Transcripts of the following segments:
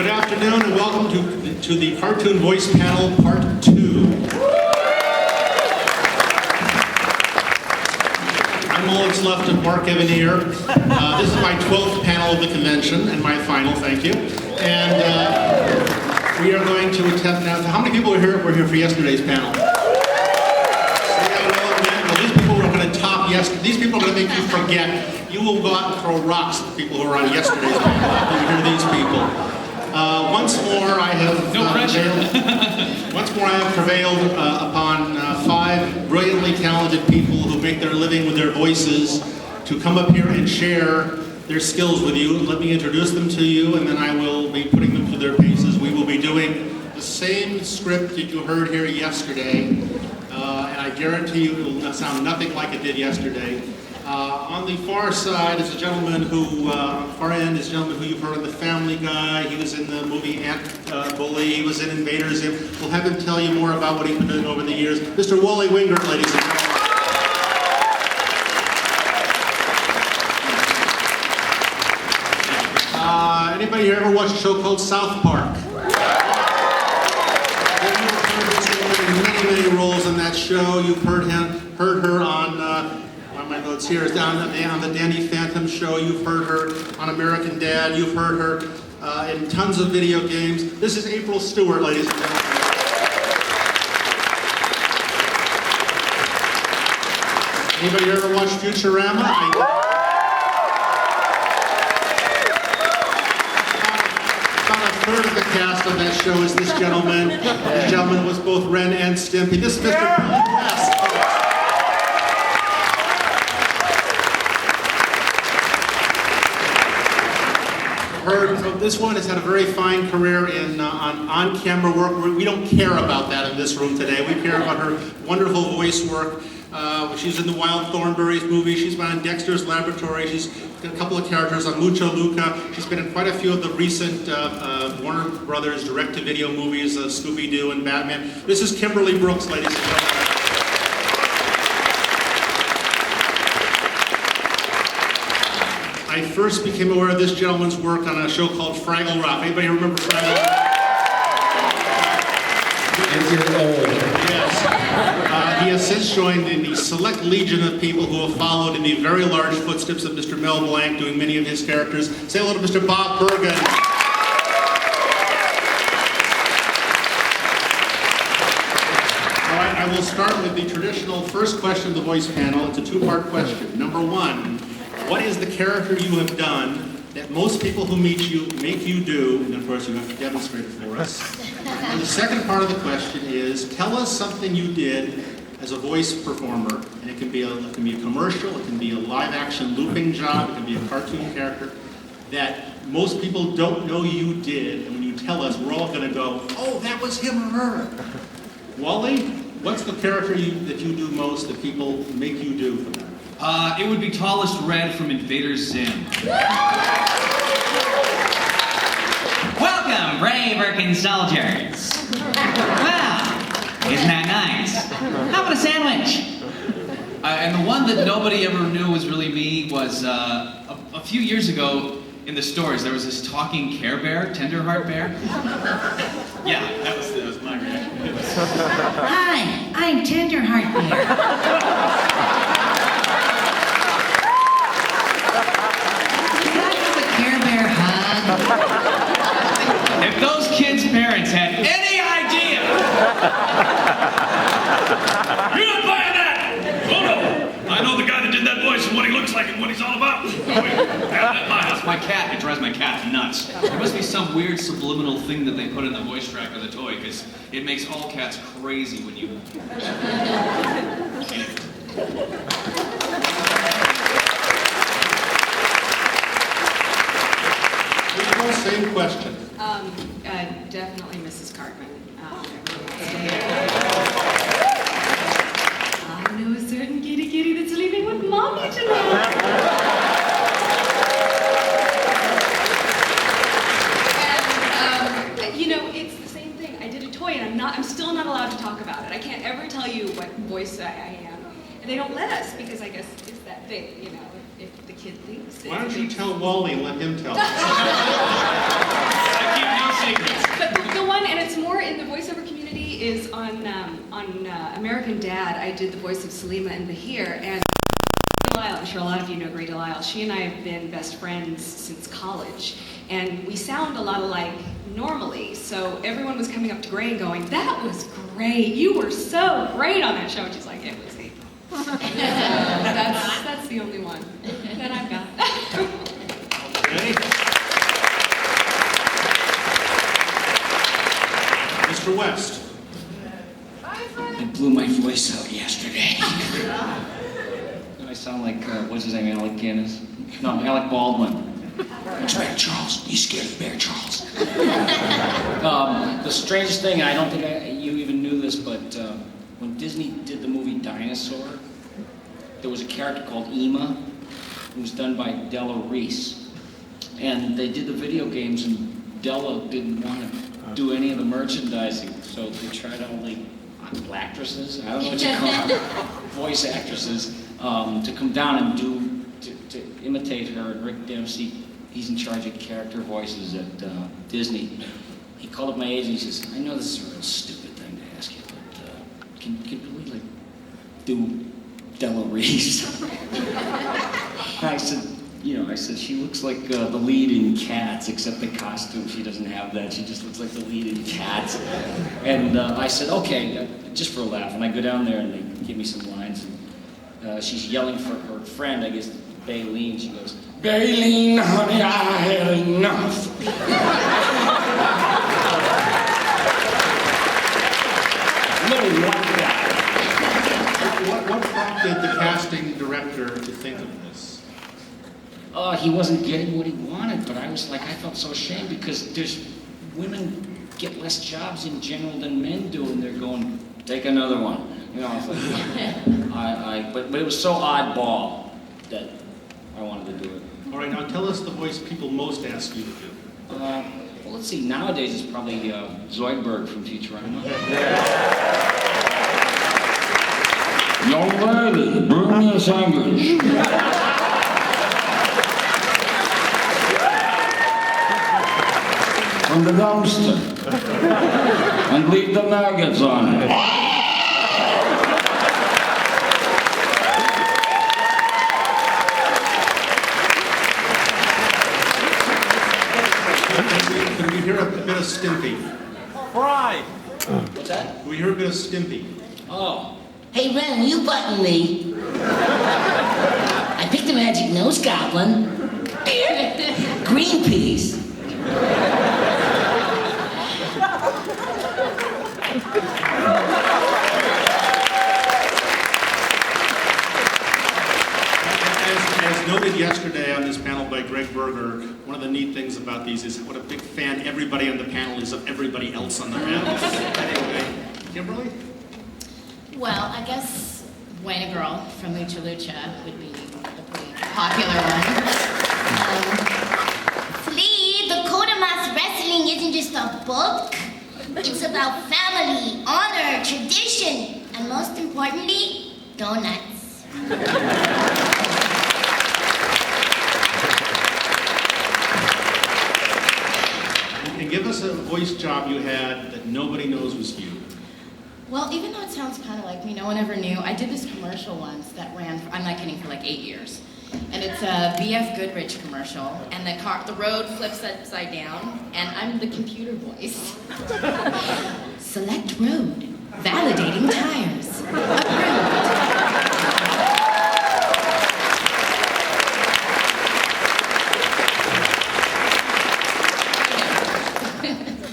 Good afternoon and welcome to the Cartoon Voice Panel Part 2. I'm all that's left of Mark Evanier. This is my 12th panel of the convention and my final, thank you. And we are going to attempt now. How many people were here for yesterday's panel? Well, these people are going to top yesterday. These people are going to make you forget. You will go out and throw rocks at the people who were on yesterday's panel after you hear these people. Once more, I have prevailed upon 5 brilliantly talented people who make their living with their voices to come up here and share their skills with you. Let me introduce them to you, and then I will be putting them through their paces. We will be doing the same script that you heard here yesterday, and I guarantee you it will sound nothing like it did yesterday. On the far side is a gentleman who, far end is a gentleman who you've heard of, The Family Guy. He was in the movie Ant Bully. He was in Invader Zim. We'll have him tell you more about what he's been doing over the years. Mr. Wally Wingert, ladies and gentlemen. Anybody here ever watched a show called South Park? Many roles in that show. You've heard her on my notes here is down on the Danny Phantom show. You've heard her on American Dad. You've heard her in tons of video games. This is April Stewart, ladies and gentlemen. Anybody ever watched Futurama? About a third of the cast on that show is this gentleman. This gentleman was both Ren and Stimpy. This is Mr. Billy West. This one has had a very fine career in on-camera work. We don't care about that in this room today. We care about her wonderful voice work. She's in the Wild Thornberrys movie. She's been on Dexter's Laboratory. She's got a couple of characters on Mucho Luca. She's been in quite a few of the recent Warner Brothers direct-to-video movies, Scooby-Doo and Batman. This is Kimberly Brooks, ladies and gentlemen. I first became aware of this gentleman's work on a show called Fraggle Rock. Anybody remember Fraggle Rock? Yes. He has since joined in the select legion of people who have followed in the very large footsteps of Mr. Mel Blanc, doing many of his characters. Say hello to Mr. Bob Bergen. All right, I will start with the traditional first question of the voice panel. It's a 2-part question. Number 1. What is the character you have done that most people who meet you make you do? And of course, you have to demonstrate it for us. And the second part of the question is, tell us something you did as a voice performer. And it can be a commercial, it can be a live-action looping job, it can be a cartoon character that most people don't know you did. And when you tell us, we're all going to go, oh, that was him or her. Wally, what's the character that you do most that people make you do for them? It would be Tallest Red from Invader Zim. Welcome, brave Birkin soldiers. Wow, isn't that nice? How about a sandwich? And the one that nobody ever knew was really me was a few years ago in the stores. There was this talking Care Bear, Tenderheart Bear. Yeah, that was my reaction. Hi, I'm Tenderheart Bear. If those kids' parents had any idea! You're not buying that! Oh no! I know the guy that did that voice and what he looks like and what he's all about. That's my cat. It drives my cat nuts. There must be some weird subliminal thing that they put in the voice track of the toy, because it makes all cats crazy when you... Same question. Definitely Mrs. Cartman. I know a certain kitty that's leaving with Mommy tonight. And, you know, it's the same thing. I did a toy and I'm still not allowed to talk about it. I can't ever tell you what voice I am. And they don't let us because I guess it's that thing, you know, if the kid thinks. Why don't you tell Wally and let him tell us? I keep no secrets. But the one, and it's more in the voiceover community, is on American Dad. I did the voice of Salima and Bahir, and Delisle, I'm sure a lot of you know Gray Delisle. She and I have been best friends since college, and we sound a lot alike normally. So everyone was coming up to Gray and going, "That was great. You were so great on that show." And she's like, "It was April." That's the only one that I've got. Okay. Mr. West. I blew my voice out yesterday. I sound like, what's his name, Alec Guinness? No, Alec Baldwin. It's Bear Charles. You scared of Bear Charles. The strangest thing, I don't think you even knew this, but when Disney did the movie Dinosaur, there was a character called Ema, who was done by Della Reese. And they did the video games, and Della didn't want to do any of the merchandising, so they tried all the actresses, I don't know what you call them, voice actresses, to come down and to imitate her. And Rick Dempsey, he's in charge of character voices at Disney. He called up my agent, he says, "I know this is a real stupid thing to ask you, but can we like do Della Reese?" I said, she looks like the lead in Cats, except the costume, she doesn't have that. She just looks like the lead in Cats. And I said, okay, just for a laugh. And I go down there and they give me some lines. And she's yelling for her friend, I guess, Baleen. She goes, "Baleen, honey, I had enough." Little white guy. What prompted the casting director to think of this? He wasn't getting what he wanted, but I felt so ashamed because women get less jobs in general than men do, and they're going, "Take another one." You know, I was like, but it was so oddball that I wanted to do it. All right, now tell us the voice people most ask you to do. Well, let's see, nowadays it's probably Zoidberg from Futurama. "Young lady, bring me a sandwich." From the dumpster, and leave the maggots on it. Can we hear a bit of Stimpy? Fry! What's that? Can we hear a bit of Stimpy? Oh, Hey Ren, will you button me? I picked the magic nose goblin. Greenpeace. As noted yesterday on this panel by Greg Berger, one of the neat things about these is what a big fan everybody on the panel is of everybody else on the panel. Anyway, Kimberly? Well, I guess Buena Girl from Lucha Lucha would be a pretty popular one. Flea, the Kodamas Wrestling isn't just a book. It's about family, honor, tradition, and most importantly, donuts. And give us a voice job you had that nobody knows was you. Well, even though it sounds kind of like me, no one ever knew. I did this commercial once that ran, I'm not kidding, for like 8 years. And it's a BF Goodrich commercial, and the road flips upside down, and I'm the computer voice. Select road, validating tires, approved.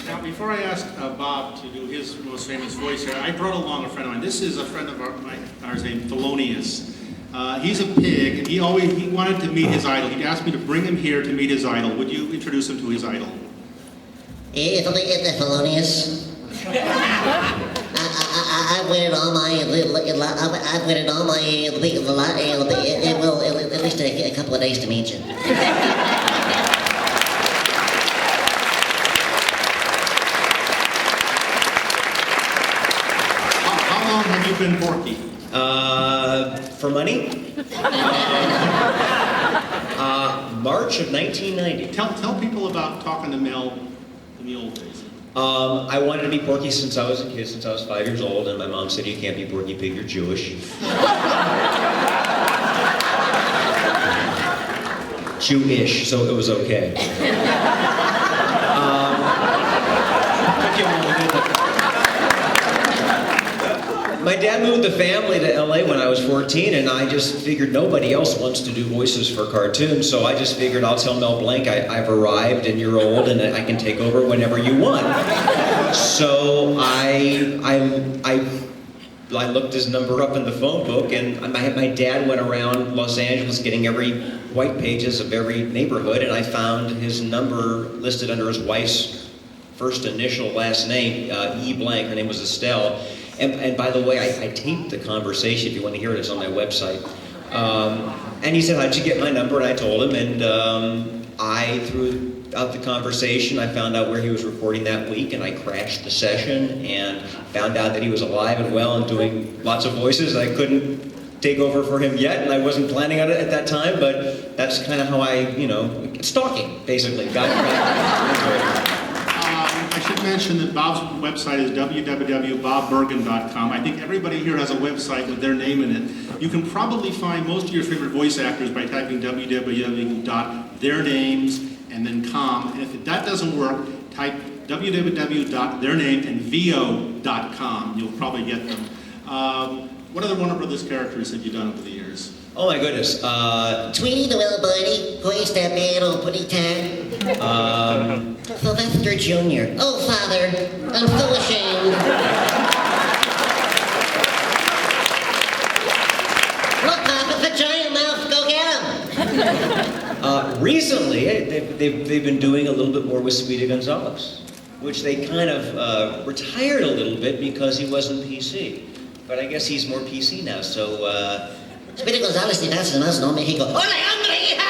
Now, before I ask Bob to do his most famous voice here, I brought along a friend of mine. This is a friend of ours named Thelonious. He's a pig, and he wanted to meet his idol. He asked me to bring him here to meet his idol. Would you introduce him to his idol? It's Thelonious. I've waited all my, it will at least take a couple of days to meet you. How long have you been Porky? For money? March of 1990. Tell people about Talking to Mel in the old days? I wanted to be Porky since I was a kid, since I was 5 years old, and my mom said, you can't be Porky Pig, you're Jewish. Jewish, so it was okay. My dad moved the family to LA when I was 14, and I just figured nobody else wants to do voices for cartoons, so I just figured I'll tell Mel Blanc I've arrived and you're old and I can take over whenever you want. So I looked his number up in the phone book, and my dad went around Los Angeles getting every white pages of every neighborhood, and I found his number listed under his wife's first initial last name, E. Blanc. Her name was Estelle. And by the way, I taped the conversation. If you want to hear it, it's on my website. And he said, how'd you get my number? And I told him, and I threw out the conversation. I found out where he was recording that week, and I crashed the session and found out that he was alive and well and doing lots of voices. I couldn't take over for him yet, and I wasn't planning on it at that time, but that's kind of how stalking, basically. I should mention that Bob's website is www.bobbergen.com. I think everybody here has a website with their name in it. You can probably find most of your favorite voice actors by typing www.theirnames and then com. And if that doesn't work, type www.theirnameandvo.com. You'll probably get them. What other Warner Brothers characters have you done over the years? Oh my goodness. Tweety the Well Buddy, voiced that bad old putty tag. Sylvester Jr. Oh, Father, I'm so ashamed. Look, Pop, it's a giant mouse. Go get him. Recently, they've been doing a little bit more with Speedy Gonzalez, which they kind of retired a little bit because he wasn't PC. But I guess he's more PC now, so... Speedy Gonzalez te das más no México. ¡Hola, hombre, hija!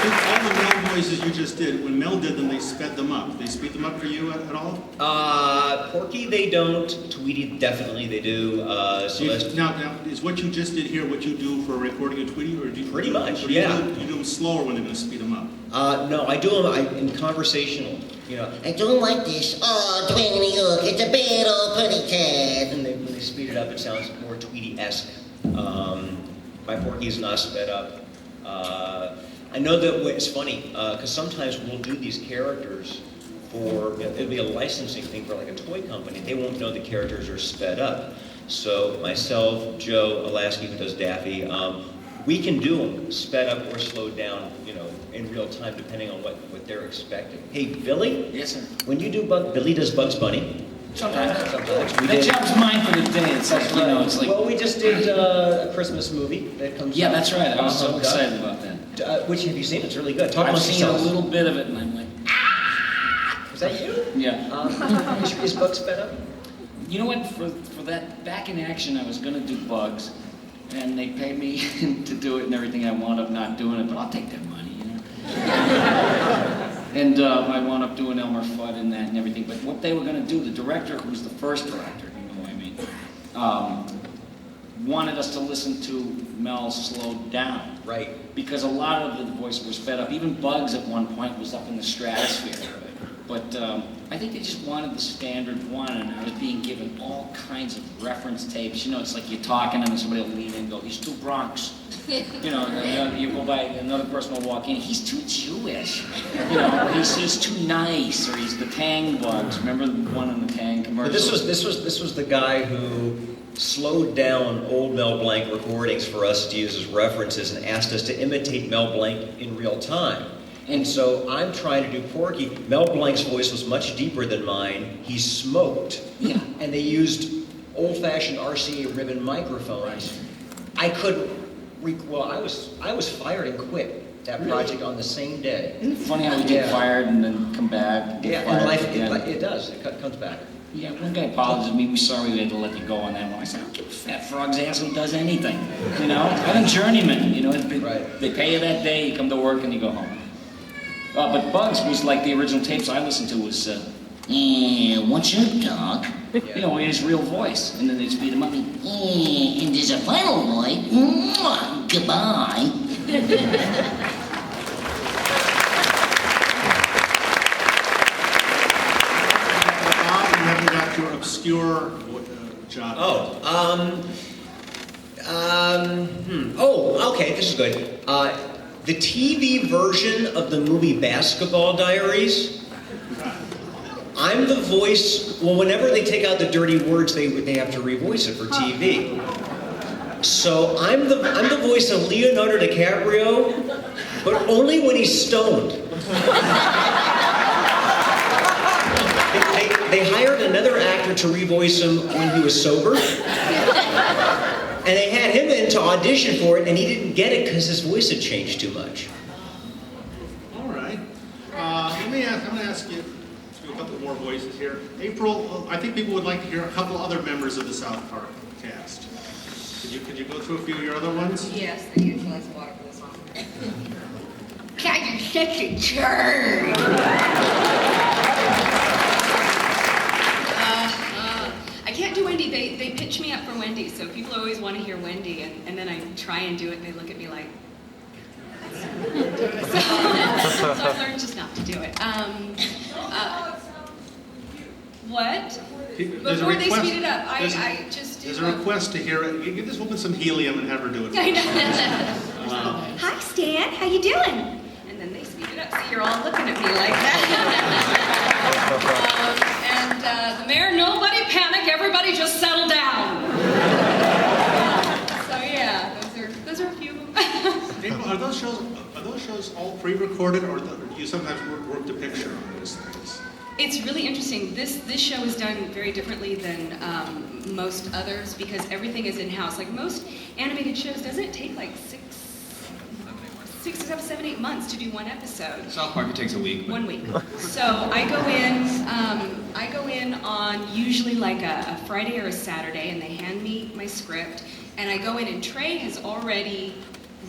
All the Mel voices you just did, when Mel did them, they sped them up. They speed them up for you at all? Porky, they don't. Tweety, definitely they do. Now, is what you just did here what you do for recording a Tweety? Or do you Pretty much, or do yeah. You do them slower when they're going to speed them up? No, I do them in conversational, I don't like this. Oh, Tweety, look, it's a bad old putty tag. and when they speed it up, it sounds more Tweety-esque. My Porky's not sped up. I know that it's funny, because sometimes we'll do these characters for, it'll be a licensing thing for like a toy company. They won't know the characters are sped up. So myself, Joe Alasky, who does Daffy, we can do them sped up or slowed down, in real time, depending on what they're expecting. Hey, Billy? Yes, sir. When you do Billy does Bugs Bunny. Sometimes. Sometimes. We That did. job's mine for the day. It's like, it's like... Well, we just did a Christmas movie that comes Yeah, out. that's right. I was so Uh-huh. excited about that. Which have you seen? It's really good. Talk I've amongst seen a yourselves. little bit of it, and I'm like, Is that you? yeah. Is Bugs sped up? You know what? For that back in action, I was gonna do Bugs, and they paid me to do it and everything. I wound up not doing it, but I'll take that money, And I wound up doing Elmer Fudd and that and everything. But what they were gonna do, the director, who was the first director, you know what I mean, wanted us to listen to Mel slow down. Right. Because a lot of the voices were sped up. Even Bugs at one point was up in the stratosphere. But I think they just wanted the standard one, and I was being given all kinds of reference tapes. It's like you're talking and then somebody will lean in and go, he's too Bronx. And you go by, another person will walk in, he's too Jewish. He's too nice, or he's the Tang Bugs. Remember the one in the Tang commercial? But this was the guy who slowed down old Mel Blanc recordings for us to use as references and asked us to imitate Mel Blanc in real time. And so I'm trying to do Porky. Mel Blanc's voice was much deeper than mine. He smoked. Yeah. And they used old-fashioned RCA ribbon microphones. I couldn't. I was fired and quit that project on the same day. Isn't it funny how we get fired and then come back? And Yeah, get and fired life again? it does. It comes back. Yeah, one guy apologized to me. We're sorry we had to let you go on that one. I said, I don't give a fat frog's ass who does anything. I'm a journeyman. Right. They pay you that day, you come to work, and you go home. But Bugs was like the original tapes I listened to was, what's up, Doc? You know, in his real voice. And then they'd speed him up. And, And there's a final boy. Mwah, goodbye. Bob, you haven't got your obscure job. Okay, this is good. The TV version of the movie Basketball Diaries, I'm the voice, well, whenever they take out the dirty words, they have to revoice it for TV. So I'm the voice of Leonardo DiCaprio, but only when he's stoned. They hired another actor to revoice him when he was sober. And they had him in to audition for it, and he didn't get it because his voice had changed too much. All right. I'm going to ask you to do a couple more voices here. April, I think people would like to hear a couple other members of the South Park cast. Could you go through a few of your other ones? Yes, I utilize water for this one. God, you're such a jerk. I can't do Wendy. They pitch me up for Wendy, so people always want to hear Wendy, and then I try and do it, and they look at me like. So I've learned just not to do it. What? There's a Before they request- speed it up, there's- I just do. There's a request to hear it. Give this woman some helium and have her do it. I know. Hi, Stan. How you doing? And then they speed it up, so you're all looking at me like that. The mayor, nobody panic, everybody just settle down. So yeah, those are a few of them. April, are those shows all pre-recorded, or do you sometimes work the picture on those things? It's really interesting. This show is done very differently than most others because everything is in-house. Like most animated shows, doesn't it take like 6 to 7, 8 months to do one episode? South Park, it takes a week. 1 week. So I go in on usually like a Friday or a Saturday, and they hand me my script, and I go in, and Trey has already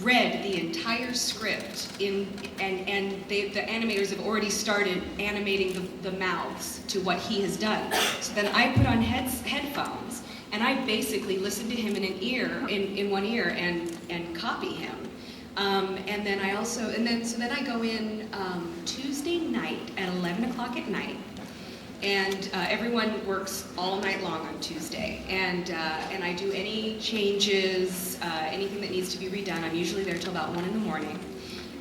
read the entire script and the animators have already started animating the mouths to what he has done. So then I put on headphones, and I basically listen to him in one ear and copy him. And then I go in Tuesday night at 11 o'clock at night, and everyone works all night long on Tuesday, and I do any changes, anything that needs to be redone. I'm usually there till about 1 in the morning,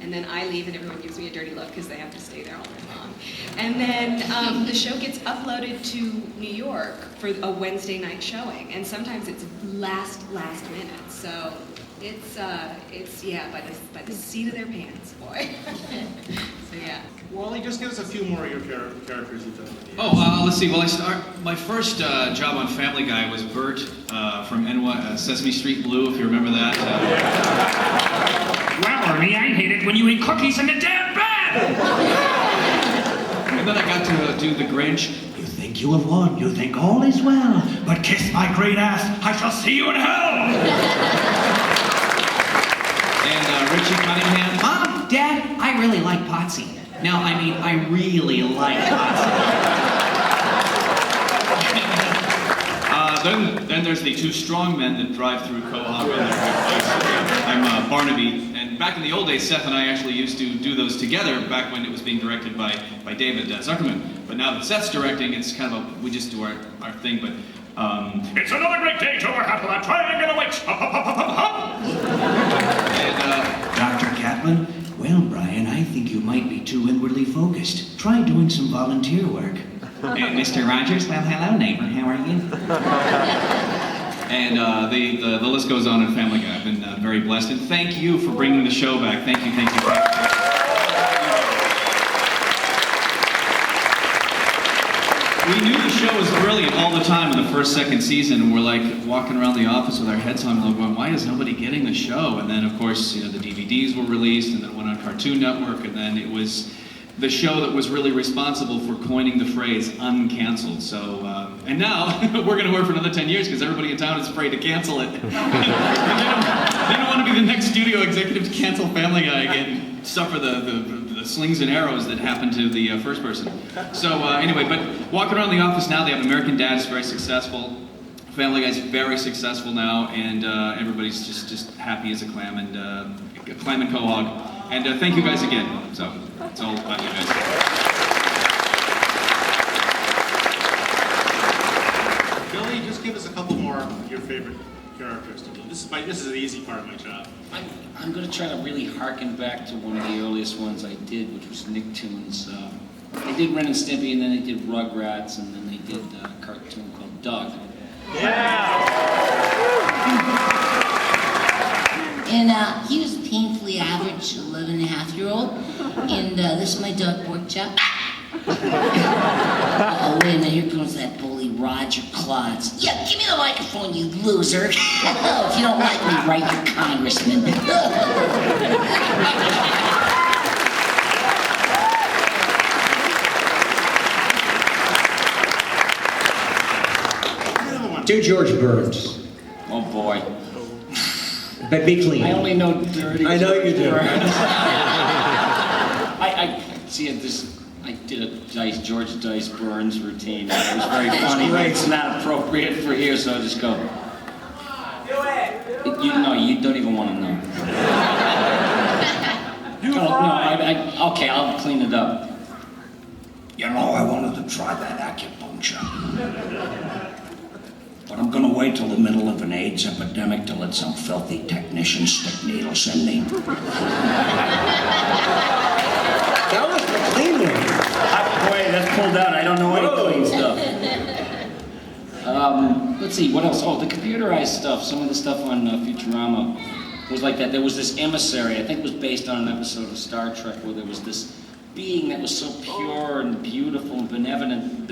and then I leave, and everyone gives me a dirty look because they have to stay there all night long. And then the show gets uploaded to New York for a Wednesday night showing, and sometimes it's last minute. So. It's by the seat of their pants, boy. So yeah. Wally, just give us a few more of your characters you've done. Let's see. Well, my first job on Family Guy was Bert from Sesame Street Blue, if you remember that. Well, Ernie, I hate it when you eat cookies in the damn bed! And then I got to do the Grinch. You think you have won, you think all is well, but kiss my great ass, I shall see you in hell! And Richie Cunningham. Mom, Dad, I really like Potsy. No, I mean, I really like Potsy. Then there's the two strong men that drive through Cohog. I'm Barnaby. And back in the old days, Seth and I actually used to do those together back when it was being directed by David Zuckerman. But now that Seth's directing, it's kind of we just do our thing. But it's another great day to work out that triangular weight. Hop, hop, hop, hop, hop. And Dr. Catlin, well, Brian, I think you might be too inwardly focused. Try doing some volunteer work. And Mr. Rogers, well, hello, neighbor. How are you? And the list goes on in Family Guy. I've been very blessed. And thank you for bringing the show back. Thank you. We knew the show was brilliant all the time in the first, second season, and we're like walking around the office with our heads on, going, why is nobody getting the show? And then, of course, the DVDs were released, and then it went on Cartoon Network, and then it was the show that was really responsible for coining the phrase uncanceled. So, and now we're going to work for another 10 years because everybody in town is afraid to cancel it. They don't want to be the next studio executive to cancel Family Guy again and suffer the slings and arrows that happened to the first person. So anyway, but walking around the office now, they have American Dad is very successful. Family Guy's very successful now, and everybody's just happy as a clam and quahog. And thank you guys again. So it's all about you guys. Billy, just give us a couple more of your favorite characters to do. This is the easy part of my job. I'm going to try to really harken back to one of the earliest ones I did, which was Nicktoons. I did Ren and Stimpy, and then they did Rugrats, and then they did a cartoon called Doug. And he was a painfully average 11-and-a-half-year-old. And this is my dog, Porkchop. Oh, wait a minute, here comes that bully Roger Klotz. Yeah, give me the microphone, you loser. If you don't like me, write your congressman. Do George Burns. Oh, boy. But be clean. I only know dirty. I know you do. I see it. I did a George Dice Burns routine. And it was very funny. But it's not appropriate for here, so I'll just go. Do it. You don't even want to know. Okay, I'll clean it up. You know, I wanted to try that acupuncture. But I'm gonna wait till the middle of an AIDS epidemic to let some filthy technician stick needles in me. That was the clean one. Boy, that's pulled out. I don't know any clean stuff. Let's see, what else? Oh, the computerized stuff. Some of the stuff on Futurama was like that. There was this emissary, I think it was based on an episode of Star Trek, where there was this being that was so pure and beautiful and benevolent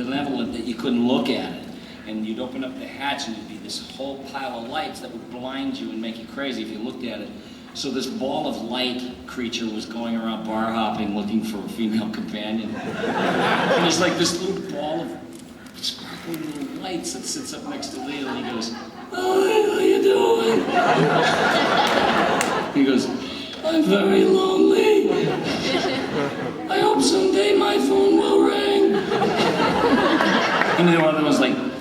that you couldn't look at it. And you'd open up the hatch and there'd be this whole pile of lights that would blind you and make you crazy if you looked at it. So this ball of light creature was going around bar hopping looking for a female companion. And there's like this little ball of sparkling little lights that sits up next to Leo, and he goes, "Hi, how you doing?" He goes, "I'm very lonely. I hope someday my phone will ring." And the other one's like, "Good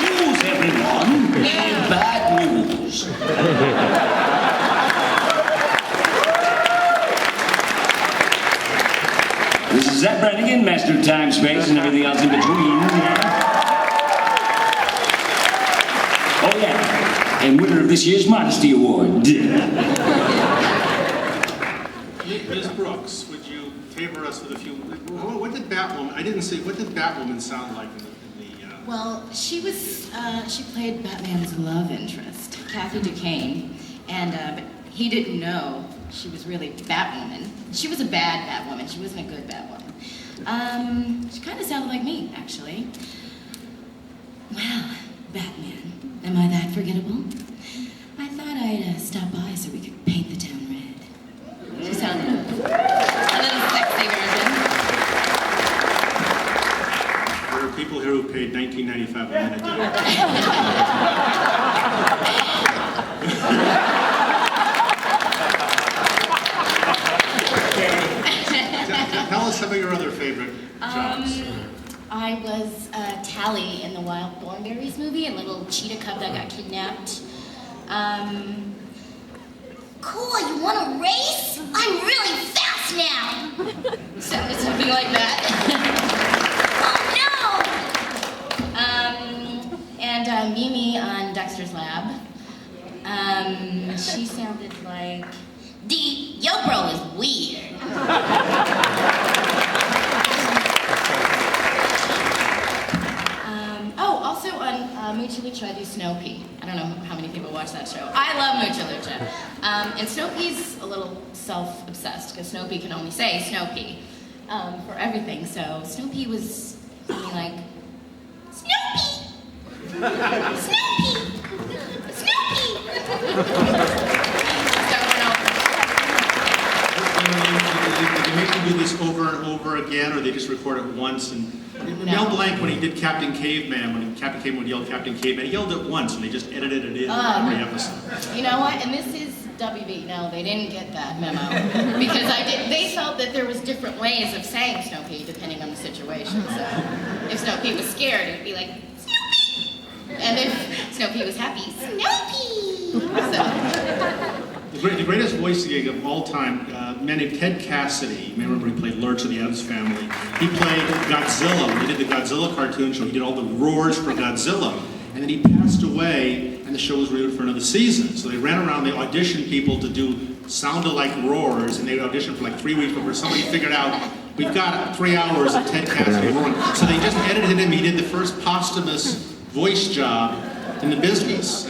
news, everyone. Bad news." This is Zach Brannigan, master of time, space, and everything else in between. Oh yeah, and winner of this year's Modesty Award. Ms. Brooks, would you favor us with a few? What did Batwoman? I didn't see. What did Batwoman sound like in the Well, she played Batman's love interest, Kathy Duquesne, and but he didn't know she was really Batwoman. She was a bad Batwoman. She wasn't a good Batwoman. She kind of sounded like me, actually. Well, Batman, am I that forgettable? I thought I'd stop by so we could paint the town red. She sounded a little sexy version. There are people here who paid $19.95 a minute. Tell us some of your other favorite jobs. I was Tally in the Wild Thornberrys movie, a little cheetah cub that got kidnapped. Cool, you want to race? I'm really fast now. Something like that. Oh And Mimi on Dexter's Lab. She sounded like... D, yo bro is weird. Also on Mucha Lucha, I do Snoopy. I don't know how many people watch that show. I love Mucha Lucha. And Snoopy's a little self-obsessed, because Snoopy can only say Snoopy for everything. So Snoopy was something like, Snoopy! Snoopy! Snoopy! Do they make you do this over and over again, or they just record it once and Mel Blanc, when he did Captain Caveman, when Captain Caveman would yell Captain Caveman, he yelled it once and they just edited it in every episode. You know what? And this is WB. No, they didn't get that memo because they felt that there was different ways of saying Snoopy depending on the situation. So if Snoopy was scared, it'd be like Snoopy, and if Snoopy was happy, Snoopy. So. The greatest voice gig of all time, a man named Ted Cassidy. You may remember he played Lurch of the Addams Family. He played Godzilla. When he did the Godzilla cartoon show, he did all the roars for Godzilla. And then he passed away, and the show was renewed for another season. So they ran around, they auditioned people to do sound-alike roars, and they auditioned for like 3 weeks before somebody figured out, we've got 3 hours of Ted Cassidy roaring. So they just edited him. He did the first posthumous voice job in the business.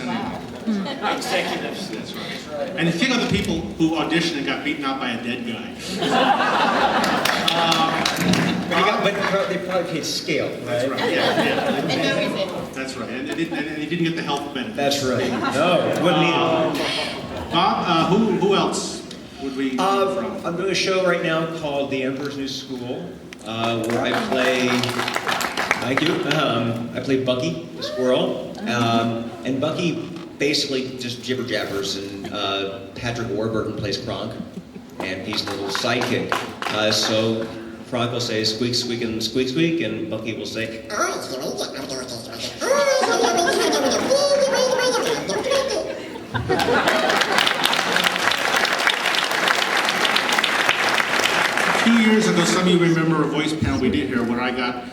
Executives. That's right. And think of the people who auditioned and got beaten out by a dead guy. But they probably paid scale, right? That's right. Yeah. And no reason. That's right. And they didn't get the health benefits. That's right. No, wouldn't need it. Bob, who else would we hear from? I'm doing a show right now called The Emperor's New School, where I play, thank you, I play Bucky, the squirrel, and Bucky basically just jibber jabbers, and Patrick Warburton plays Kronk, and he's a little sidekick. So Kronk will say squeak, squeak, and squeak, squeak, and Bucky will say, A few years ago, some of you remember a voice panel we did here where I got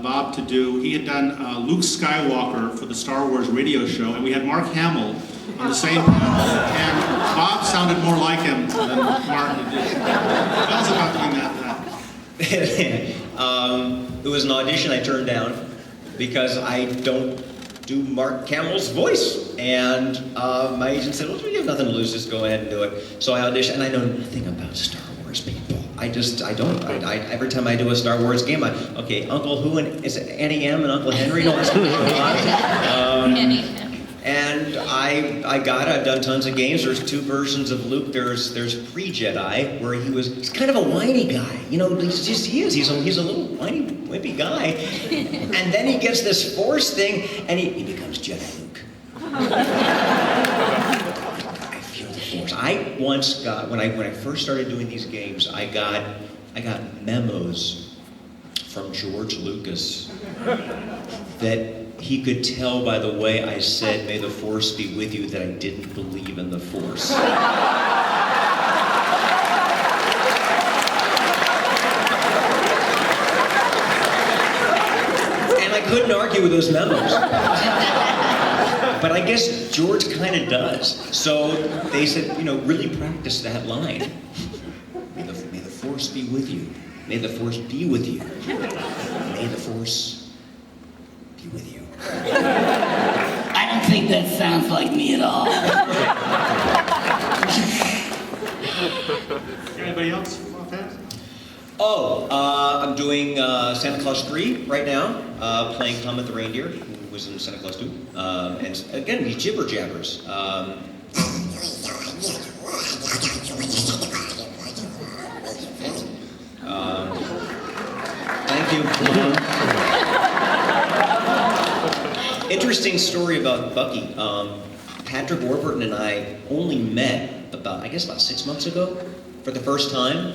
Bob to do, he had done Luke Skywalker for the Star Wars radio show, and we had Mark Hamill on the same panel, and Bob sounded more like him than Mark did. Tell us about doing that. it was an audition I turned down because I don't do Mark Hamill's voice. And my agent said, well, you have nothing to lose, just go ahead and do it. So I auditioned, and I know nothing about Star Wars people. I don't. Every time I do a Star Wars game, okay, Uncle who, and is it Annie M and Uncle Henry? No, that's and I've done tons of games. There's 2 versions of Luke. There's pre-Jedi, where he's kind of a whiny guy. You know, he's a little whiny, wimpy guy. And then he gets this Force thing, and he becomes Jedi Luke. I feel the Force. I once got, when I first started doing these games, I got memos from George Lucas that he could tell by the way I said, "May the Force be with you," that I didn't believe in the Force. And I couldn't argue with those memos. But I guess George kind of does. So they said, really practice that line. May the Force be with you. May the Force be with you. May the Force be with you. I don't think that sounds like me at all. Anybody else want that? I'm doing Santa Claus 3 right now, playing Comet the Reindeer, who was in Santa Claus 2. And again, these jibber jabbers. Thank you. Interesting story about Bucky. Patrick Warburton and I only met about 6 months ago for the first time.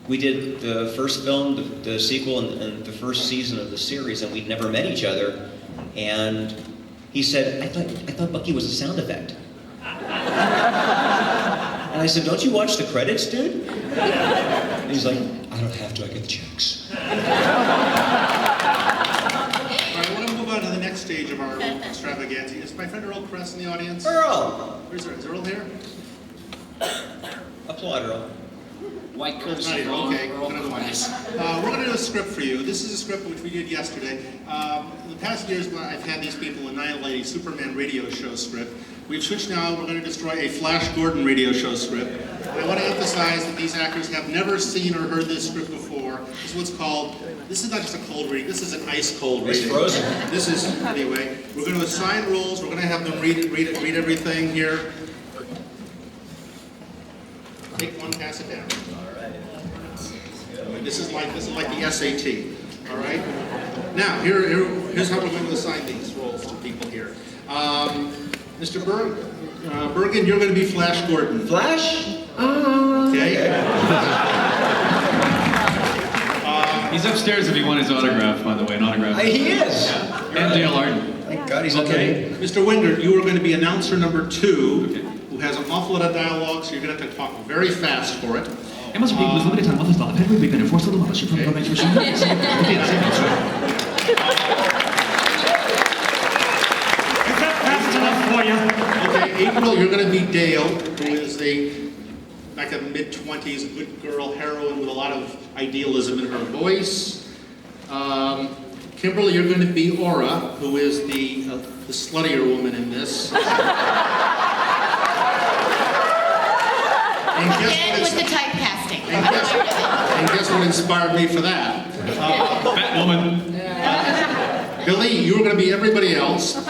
We did the first film, the sequel, and the first season of the series, and we'd never met each other. And he said, I thought Bucky was a sound effect. And I said, don't you watch the credits, dude? And he's like, I don't have to, I get the checks. All right, I want to move on to the next stage of our extravaganza. Is my friend Earl Kress in the audience? Earl! Where's Earl? Is Earl here? Applaud, Earl. White coats. Not here. Okay, another one. We're going to do a script for you. This is a script which we did yesterday. In the past years, I've had these people annihilate a Superman radio show script. We've switched now. We're going to destroy a Flash Gordon radio show script. And I want to emphasize that these actors have never seen or heard this script before. This is what's called, this is not just a cold reading, this is an ice cold reading. It's frozen. This is, anyway, we're going to assign rules. We're going to have them read everything here. Take one, pass it down. All right. This is like the SAT. All right. Now, here's how we're going to assign these roles to people here. Mr. Bergen, you're going to be Flash Gordon. Flash? Okay. He's upstairs if you want his autograph, by the way, an autograph. He is. Yeah. And Dale Arden. Thank God he's Okay. Mr. Wingard, you are going to be announcer number 2, who has an awful lot of dialogue, so you're going to have to talk very fast for it. Hemos repeat limited time others thought the pedigree we've been enforced to the mother. She probably makes her Fast enough for you. Okay, April, you're going to be Dale, who is like a mid-20s good girl heroine with a lot of idealism in her voice. Kimberly, you're going to be Aura, who is the sluttier woman in this. Again with the typecasting. And guess what inspired me for that? Batwoman. Billy, you were going to be everybody else. I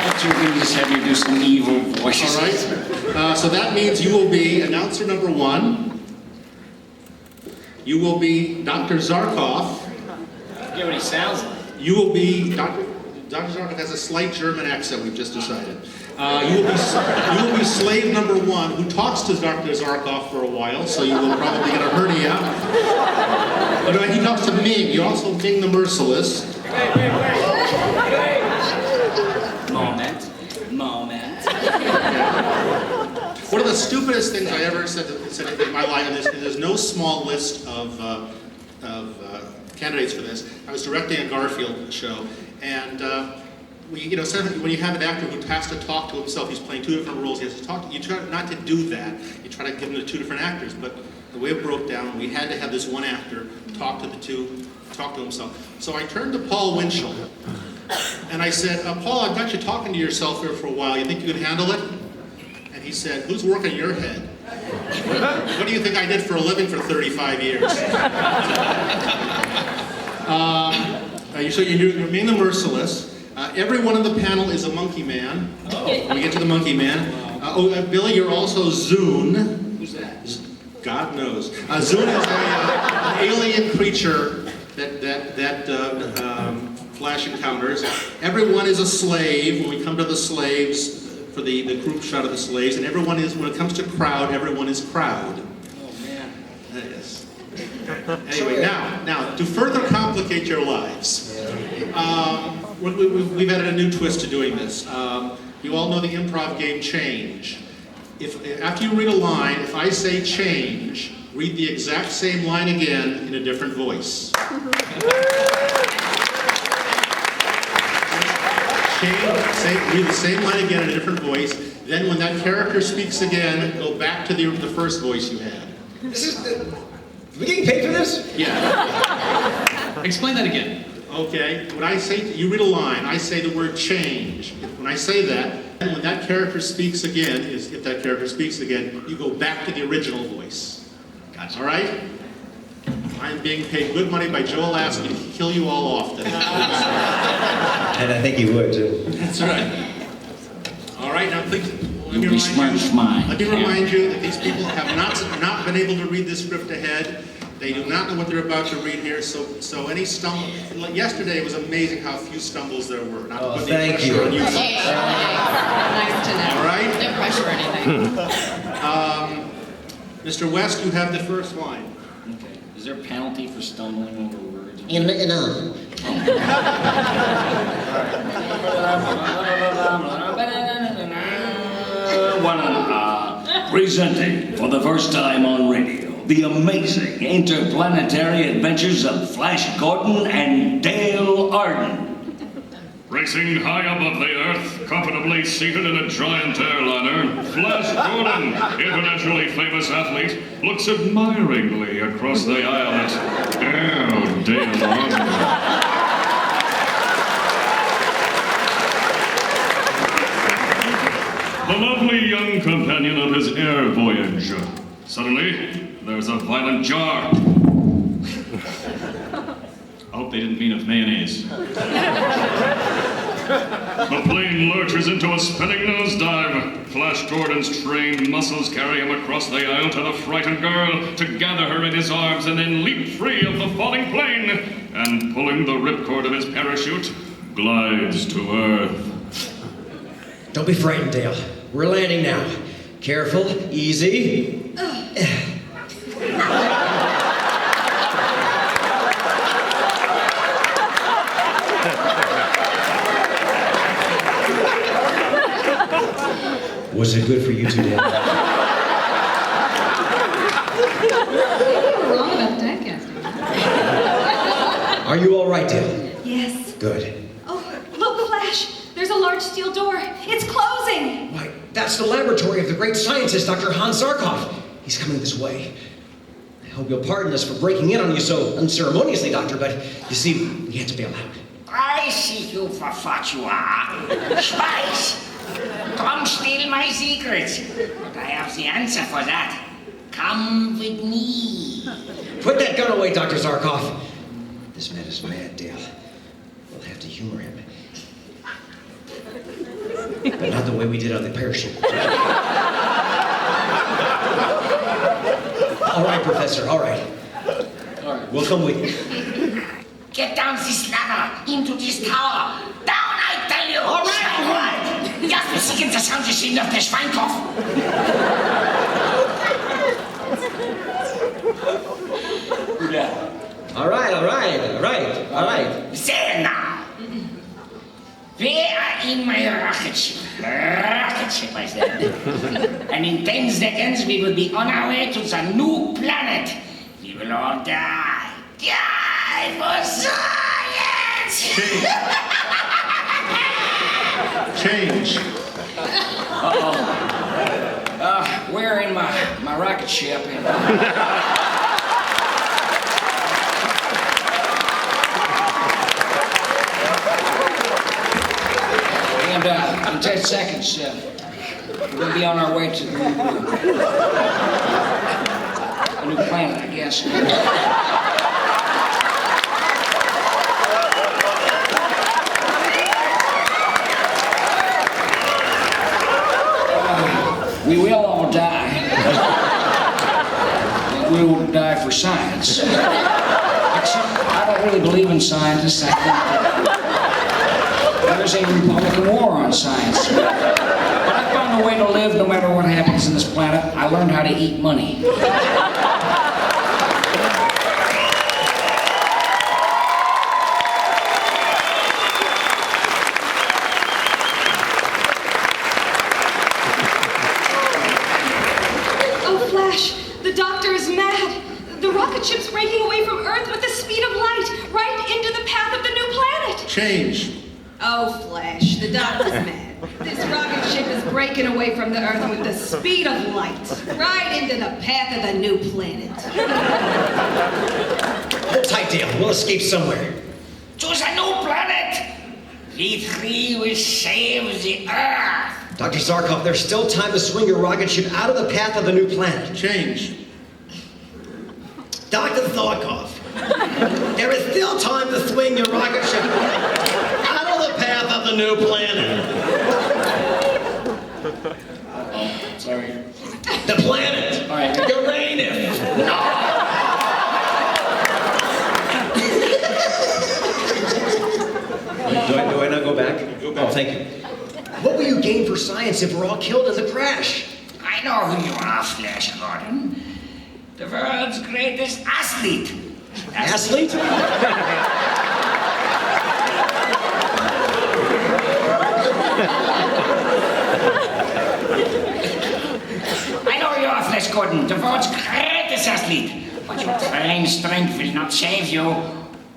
thought you were going to just have you do some evil voices. All right. So that means you will be announcer number 1. You will be Dr. Zarkov. Forget what he sounds like. You will be Dr. Zarkov has a slight German accent. We've just decided. You will be slave number 1, who talks to Dr. Zarkov for a while, so you will probably get a hernia. But he talks to Ming. You're also Ming the Merciless. Moment. One of the stupidest things I ever said in my life, and there's no small list of candidates for this. I was directing a Garfield show, and when you have an actor who has to talk to himself, he's playing 2 different roles. He has to talk. You try not to do that. You try to give him to 2 different actors. But the way it broke down, we had to have this one actor talk to himself. So I turned to Paul Winchell, and I said, "Paul, I've got you talking to yourself here for a while. You think you can handle it?" And he said, "Who's working your head? What do you think I did for a living for 35 years?" So you're being the Merciless. Everyone on the panel is a monkey man. We get to the monkey man. Billy, you're also Zune. Who's that? God knows. Zune is an alien creature that Flash encounters. Everyone is a slave when we come to the slaves, for the group shot of the slaves, and everyone is, when it comes to crowd, everyone is crowd. Oh, man. Yes. Anyway, now, to further complicate your lives, we've added a new twist to doing this. You all know the improv game Change. After you read a line, if I say change, read the exact same line again in a different voice. Read the same line again in a different voice. Then when that character speaks again, go back to the first voice you had. Are we getting paid for this? Yeah. Explain that again. Okay. When I say, you read a line, I say the word change. When I say that, and when that character speaks again, if that character speaks again, you go back to the original voice. Gotcha. All right? I'm being paid good money by Joel Askin to kill you all off today. And I think he would, too. That's right. All right, now please, let me remind you that these people have not been able to read this script ahead. They do not know what they're about to read here, so any stumble. Like yesterday, it was amazing how few stumbles there were. Not to put the pressure on you. Nice to know. All right? No pressure or anything. Mr. West, you have the first line. Okay. Is there a penalty for stumbling over words? Presenting for the first time on radio, the amazing interplanetary adventures of Flash Gordon and Dale Arden. Racing high above the Earth, comfortably seated in a giant airliner, Flash Gordon, internationally famous athlete, looks admiringly across the aisle at Dale Arden. The lovely young companion of his air voyage. Suddenly, there's a violent jar. I hope they didn't mean of mayonnaise. The plane lurches into a spinning nosedive. Flash Gordon's trained muscles carry him across the aisle to the frightened girl, to gather her in his arms and then leap free of the falling plane, and pulling the ripcord of his parachute, glides to Earth. Don't be frightened, Dale. We're landing now. Careful, easy. Was it good for you two, Dale? You were wrong about the typecasting. Are you all right, Dale? Yes. Good. Oh, look, Flash. There's a large steel door. It's closing. Why, that's the laboratory of the great scientist, Dr. Hans Zarkov. He's coming this way. I hope you'll pardon us for breaking in on you so unceremoniously, Doctor, but you see, we had to bail out. I see you for what you are. Spies! Come steal my secrets. But I have the answer for that. Come with me. Put that gun away, Dr. Zarkov. This man is mad, Dale. We'll have to humor him. But not the way we did on the parachute. All right, Professor, all right. We'll come with you. Get down this ladder, into this tower. Down, I tell you. All right, all right. Just besiegen das Soundmachine auf der Schweinkopf. All right, all right, all right, all right. There now. We are in my rocket ship. Rocket ship, I said. And in 10 seconds, we will be on our way to the new planet. We will all die. Die for science! Change. We're in my rocket ship. And in 10 seconds, we're going to be on our way to the new planet, I guess. We will all die. We will die for science. Except I don't really believe in scientists. I think there's a Republican war on science. But I found a way to live no matter what happens in this planet. I learned how to eat money. Ship's breaking away from Earth with the speed of light, right into the path of the new planet. Change. Oh, Flash, the doctor's mad. This rocket ship is breaking away from the Earth with the speed of light, right into the path of the new planet. Hold tight, Dale. We'll escape somewhere. To the new planet. We three will save the Earth. Dr. Zarkov, there's still time to swing your rocket ship out of the path of the new planet. Change. Dr. Zarkov, there is still time to swing your rocket ship out of the path of the new planet. Sorry. The planet. All right. Uranus. No. Do I not go back? Oh, thank you. What will you gain for science if we're all killed in the crash? I know who you are, Flash Gordon. The world's greatest athlete. Athlete? I know you are, Flash Gordon, the world's greatest athlete. But your trained strength will not save you.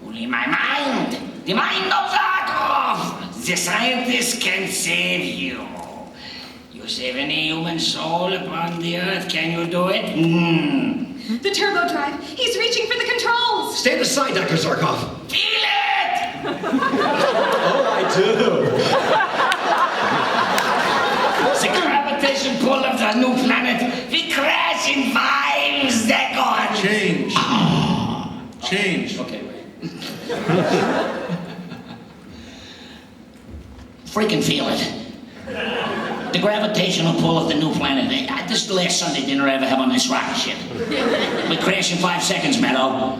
Only my mind, the mind of Zarkov, the scientist can save you. You save any human soul upon the Earth, can you do it? The turbo drive. He's reaching for the controls. Stand aside, Dr. Zarkov. Feel it! Oh, I do. The gravitation pull of the new planet. We crash in 5 seconds. Change. Change. Okay, wait. freaking feel it. The gravitational pull of the new planet. This is the last Sunday dinner I ever have on this rocket ship. We crash in 5 seconds, Meadow.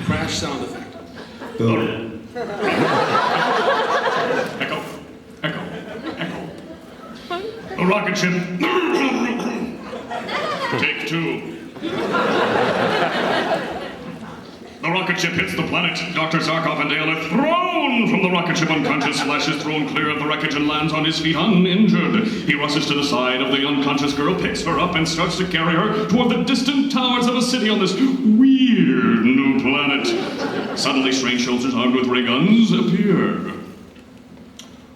Crash sound effect. Boom. Echo. The rocket ship. Take 2. The rocket ship hits the planet. Dr. Zarkov and Dale are thrown from the rocket ship unconscious. Flash is thrown clear of the wreckage and lands on his feet uninjured. He rushes to the side of the unconscious girl, picks her up, and starts to carry her toward the distant towers of a city on this weird new planet. Suddenly, strange soldiers armed with ray guns appear.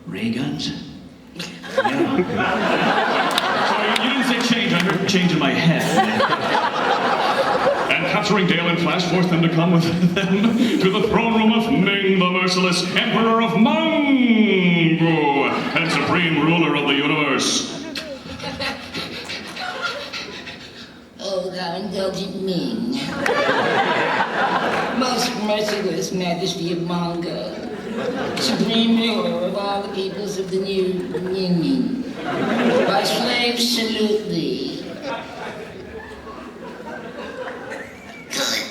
Ray guns? Sorry, you didn't say change. I heard change in my head. And capturing Dale and Flash forced them to come with them to the throne room of Ming the Merciless, Emperor of Mungo, and Supreme Ruler of the Universe. Oh, thou indulgent Ming. Most merciless Majesty of Mongo. Supreme Ruler of all the peoples of the new Ning. My slaves salute thee.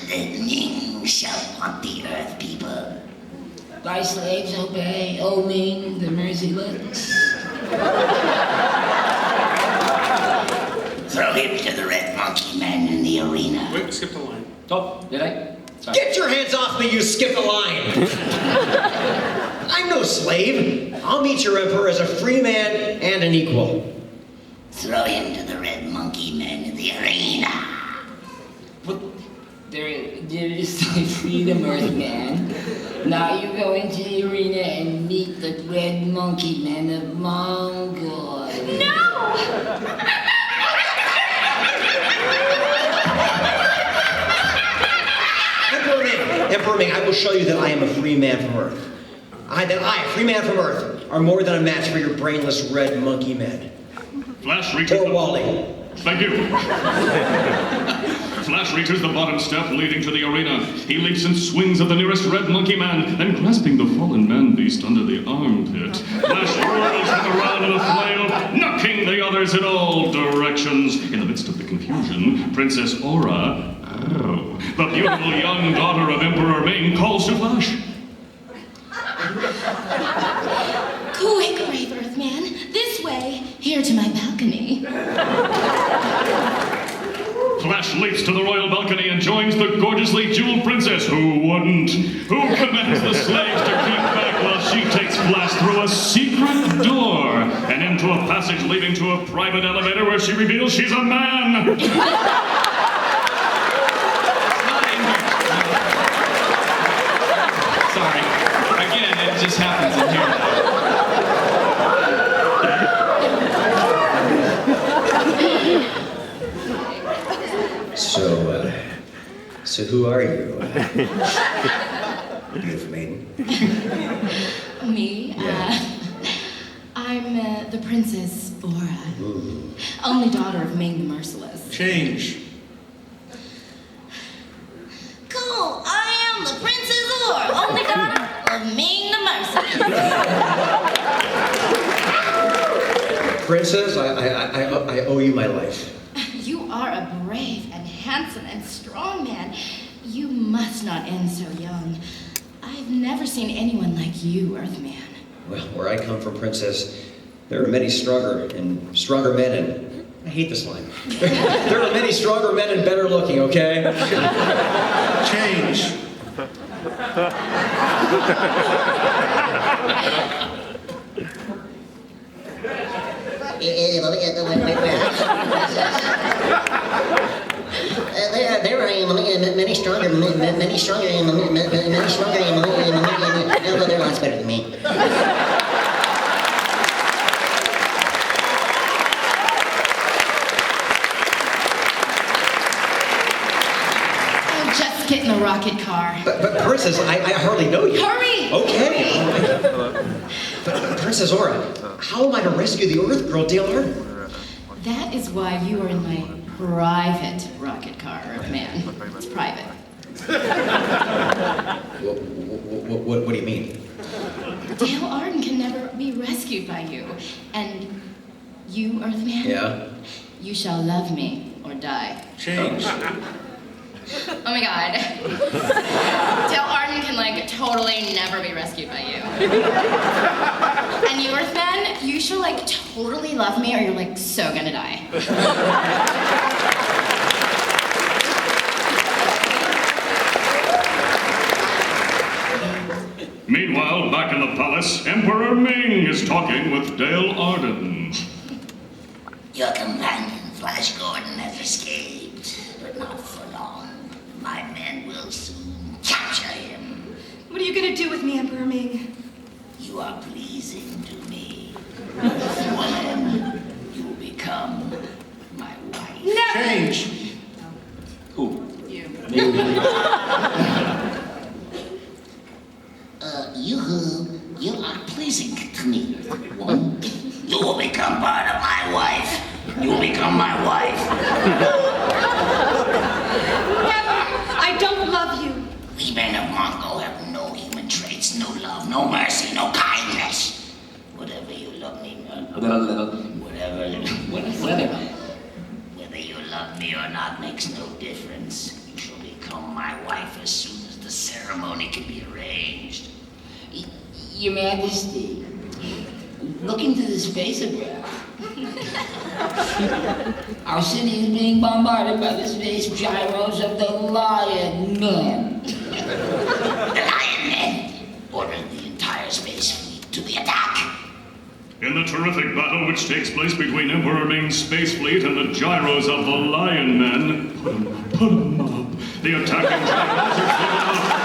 Good Ning shall want the earth people. Thy slaves obey, O Ming the merciless. Throw him to the red monkey man in the arena. Wait, skip the line. Oh, did I? Sorry. Get your hands off me, you skip a line! I'm no slave. I'll meet your emperor as a free man and an equal. Throw him to the red monkey man in the arena. But there is no freedom, Earthman. Now you go into the arena and meet the red monkey man of Mongol. No! Emperor Ming, I will show you that I am a free man from Earth. That I, a free man from Earth, are more than a match for your brainless red monkey men. Flash reaches Or the... Wally. Thank you. Flash reaches the bottom step leading to the arena. He leaps and swings at the nearest red monkey man, then grasping the fallen man beast under the armpit, Flash whirls him around in a flail, knocking the others in all directions. In the midst of the confusion, Princess Aura, the beautiful young daughter of Emperor Ming, calls to Flash. Quick, brave Earthman. This way. Here to my balcony. Flash leaps to the royal balcony and joins the gorgeously jeweled princess, who wouldn't, who commands the slaves to keep back while she takes Flash through a secret door and into a passage leading to a private elevator where she reveals she's a man. Sorry. Again, it just happens in here. So who are you? Beautiful maiden. Me? Yeah. I'm the Princess Aura. Ooh. Only daughter of Ming the Merciless. Change. Cool, I am the Princess Aura, only daughter of Ming the Merciless. Princess, I owe you my life. You are a brave and handsome and strong man. You must not end so young. I've never seen anyone like you, Earthman. Well, where I come from, Princess, there are many stronger men and I hate this line. There are many stronger men and better looking, okay? Change. There are many stronger, well, they're lots better than me. Oh, just get in the rocket car. But Princess, I hardly know you. Hurry! Okay. But Princess Aura, how am I to rescue the Earth girl, Dale Arden? That is why you are in my private rocket car, Earthman. It's private. What do you mean? Dale Arden can never be rescued by you. And you, Earthman? Yeah? You shall love me or die. Change. Oh my god. Dale Arden can like totally never be rescued by you. And you, Earthman, you shall like totally love me or you're like so gonna die. Meanwhile, back in the palace, Emperor Ming is talking with Dale Arden. Your companion, Flash Gordon, has escaped, but not for long. My men will soon capture him. What are you gonna do with me, Emperor Ming? You are pleasing to me. When you will become my wife. Never! Change. Who? You. You are pleasing to me. One, you will become part of my wife. You will become my wife. Never! I don't love you. We men of Mongo have no human traits, no love, no mercy, no kindness. Whatever you love me, whether you love me or not makes no difference. You shall become my wife as soon as the ceremony can be arranged. Your Majesty, look into this phasograph. Our city is being bombarded by the space gyros of the Lion Men. The Lion Men ordered the entire space fleet to the attack. In the terrific battle which takes place between Emperor Ming's space fleet and the gyros of the Lion Men, put 'em up. The attacking gyros are driven up.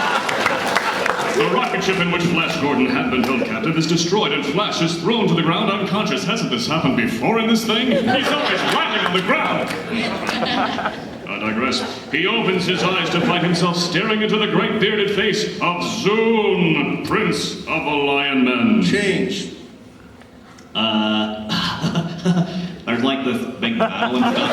The rocket ship in which Flash Gordon had been held captive is destroyed and Flash is thrown to the ground unconscious. Hasn't this happened before in this thing? He's always landing on the ground. I digress. He opens his eyes to find himself staring into the great bearded face of Zune, Prince of the Lion Men. Change. There's like this big battle and stuff.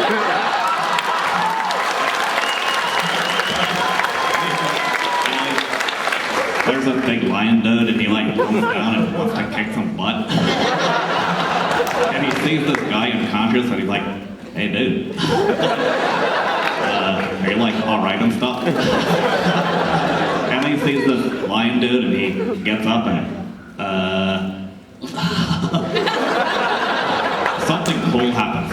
There's a big lion dude and he like comes down and wants to kick some butt. And he sees this guy unconscious and he's like, hey dude. Are you like alright and stuff? And then he sees this lion dude and he gets up and something cool happens.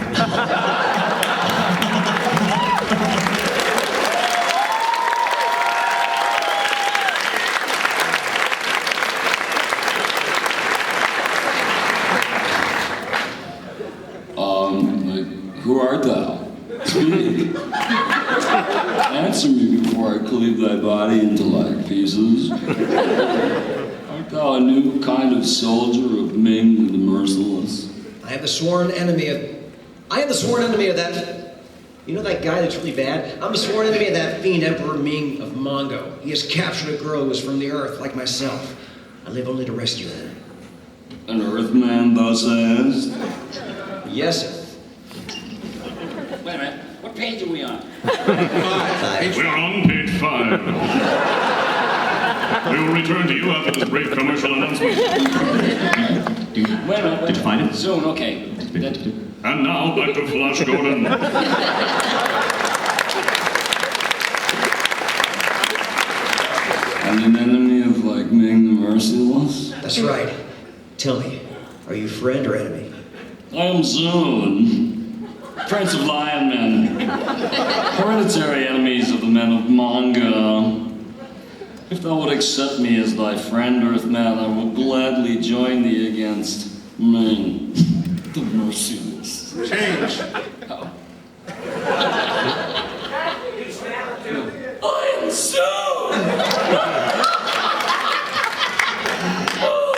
Who art thou? Speak. Answer me before I cleave thy body into like pieces. Art thou a new kind of soldier of Ming the Merciless? I am the sworn enemy of that. You know that guy that's really bad? I'm the sworn enemy of that fiend Emperor Ming of Mongo. He has captured a girl who is from the earth, like myself. I live only to rescue her. An Earthman, thou sayest? Yes, sir. Wait a minute. What page are we on? We're on page 5. We will return to you after this brief commercial announcement. Wait a minute. Did you find it? Zune, okay. And now back to Flash Gordon. And an enemy of like Ming the Merciless? That's right. Tell me, are you friend or enemy? I am Zune, Prince of Lion Men, hereditary enemies of the men of Manga. If thou would accept me as thy friend, Earthman, I will gladly join thee against Ming the Merciless. Change. I am Zune!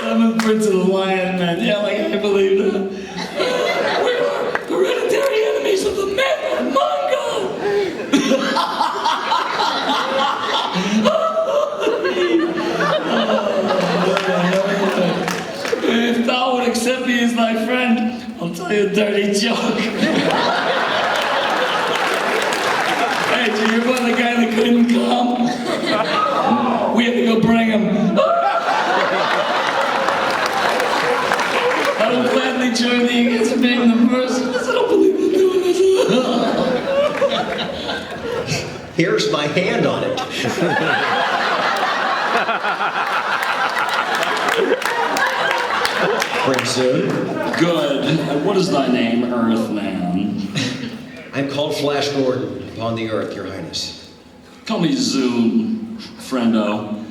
I'm a Prince of the Lion Men. Yeah, like I believe that. We are hereditary enemies of the men of Mongo! If thou would accept me as thy friend, I'll tell you a dirty joke. Hey, did you hear about the guy that couldn't come? We had to go bring him. raised my hand on it. Prince Zoon. Good. And what is thy name, Earthman? I'm called Flash Gordon upon the earth, Your Highness. Call me Zoon, friendo.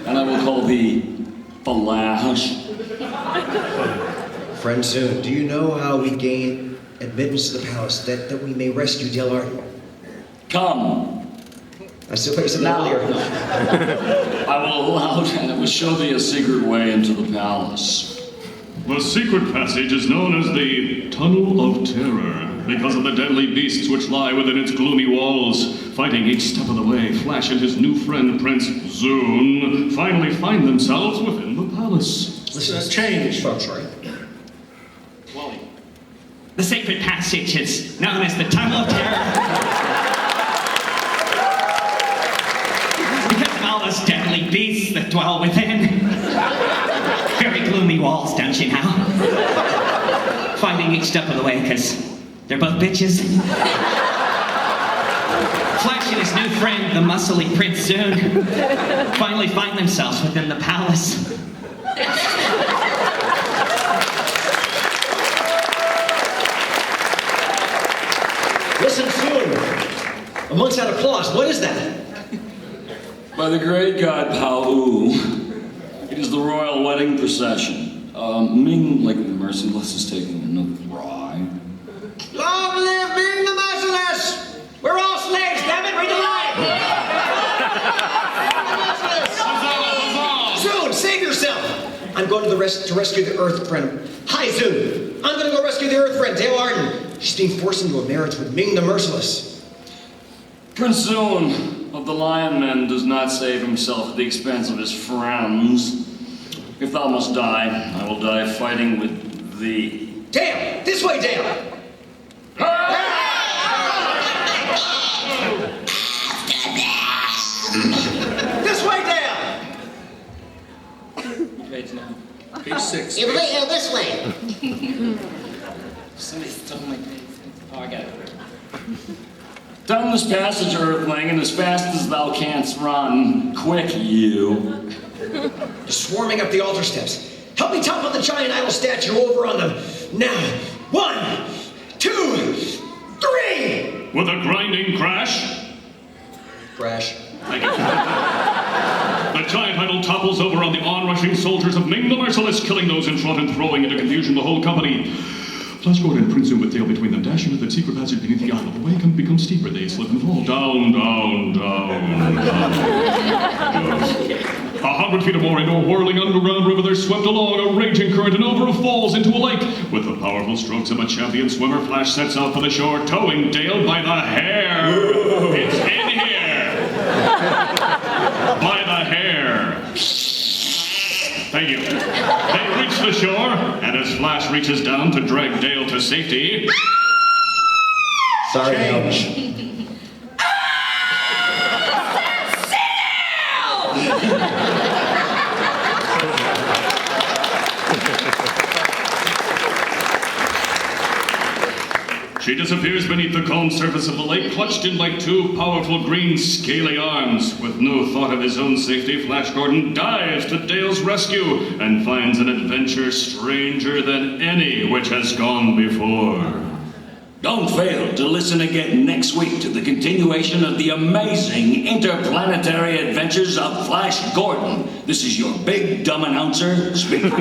And I will call thee Flash. Friend Zoon, do you know how we gain admittance to the palace that we may rescue Dale Arden? Come. I still said that Now. earlier. I will allow and it will show thee a secret way into the palace. The secret passage is known as the Tunnel of Terror because of the deadly beasts which lie within its gloomy walls. Fighting each step of the way, Flash and his new friend Prince Zoon finally find themselves within the palace. Listen, change. Oh, I'm sorry. Wally. The sacred passage is known as the Tunnel of Terror. Because of all those deadly beasts that dwell within. Very gloomy walls, don't you know? Fighting each step of the way, because they're both bitches. Flash and his new friend, the muscly Prince Zoon, finally find themselves within the palace. Listen soon. Amongst that applause, what is that? By the great god Pao, it is the royal wedding procession. Ming, like the Merciless, is taking another ride. Long live Ming the Merciless! We're all slaves, damn it, read the line! Zoon, save yourself! I'm going to rescue the Earth friend. Hi, Zoon. I'm going to go rescue the Earth friend, Dale Arden. She's being forced into a marriage with Ming the Merciless. Prince Zoon of the Lion Men does not save himself at the expense of his friends. If thou must die, I will die fighting with thee. Dale! This way, Dale! This way, Dale! Page now. Page 6. This way. Somebody stole my page. Oh, I got it. Down this passage, Earthling, and as fast as thou canst run. Quick, you. Swarming up the altar steps. Help me topple the giant idol statue over on them. Now. 1, 2, 3! With a grinding crash, Crash. the giant idol topples over on the onrushing soldiers of Ming the Merciless, killing those in front and throwing into confusion the whole company. Flash Gordon and Prince Zoon with Dale between them dash into the secret passage beneath the idol. The way becomes steeper. They slip and fall down, down, down, down. 100 feet or more into a whirling underground river, they're swept along a raging current and over falls into a lake. With the powerful strokes of a champion swimmer, Flash sets out for the shore, towing Dale by the hair. It's in here. By the hair. Thank you. They reach the shore, and as Flash reaches down to drag Dale to safety... Sorry, Dale. She disappears beneath the calm surface of the lake, clutched in like two powerful green scaly arms. With no thought of his own safety, Flash Gordon dives to Dale's rescue and finds an adventure stranger than any which has gone before. Don't fail to listen again next week to the continuation of the amazing interplanetary adventures of Flash Gordon. This is your big dumb announcer speaking.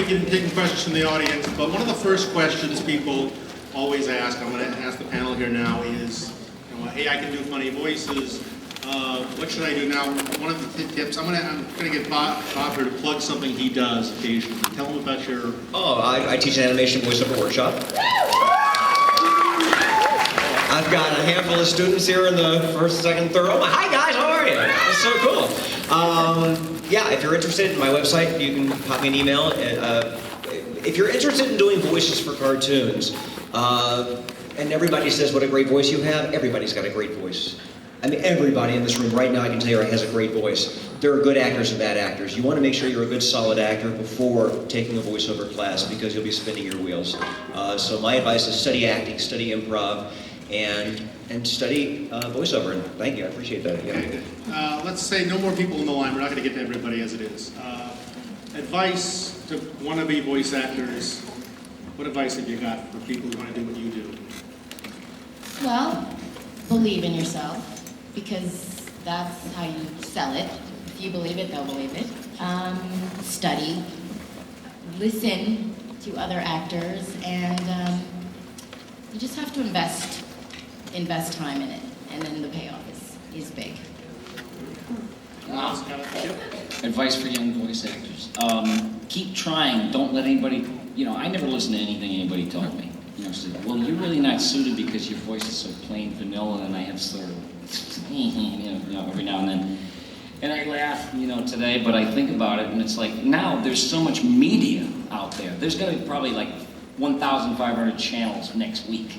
Taking questions from the audience, but one of the first questions people always ask, I'm going to ask the panel here now, is, hey, I can do funny voices. What should I do now? One of the tips, I'm going to get Bob here to plug something he does occasionally. Tell him about your... Oh, I teach an animation voiceover workshop. I've got a handful of students here in the first, second, third. Oh, hi guys, how are you? That's so cool. Yeah, if you're interested in my website, you can pop me an email. If you're interested in doing voices for cartoons, and everybody says what a great voice you have, everybody's got a great voice. I mean, everybody in this room right now, I can tell you, has a great voice. There are good actors and bad actors. You want to make sure you're a good, solid actor before taking a voiceover class because you'll be spinning your wheels. So my advice is study acting, study improv, and study voiceover. And thank you, I appreciate that. Yeah. Okay. Let's say no more people in the line. We're not going to get to everybody as it is. Advice to wannabe voice actors. What advice have you got for people who want to do what you do? Well, believe in yourself, because that's how you sell it. If you believe it, they'll believe it. Study, listen to other actors, and you just have to invest time in it, and then the payoff is big. Wow. Advice for young voice actors. Keep trying. Don't let anybody, I never listened to anything anybody told me. Said, well, you're really not suited because your voice is so plain vanilla, and I have sort of, every now and then. And I laugh, today, but I think about it, and it's like, now there's so much media out there. There's going to be probably like 1,500 channels next week.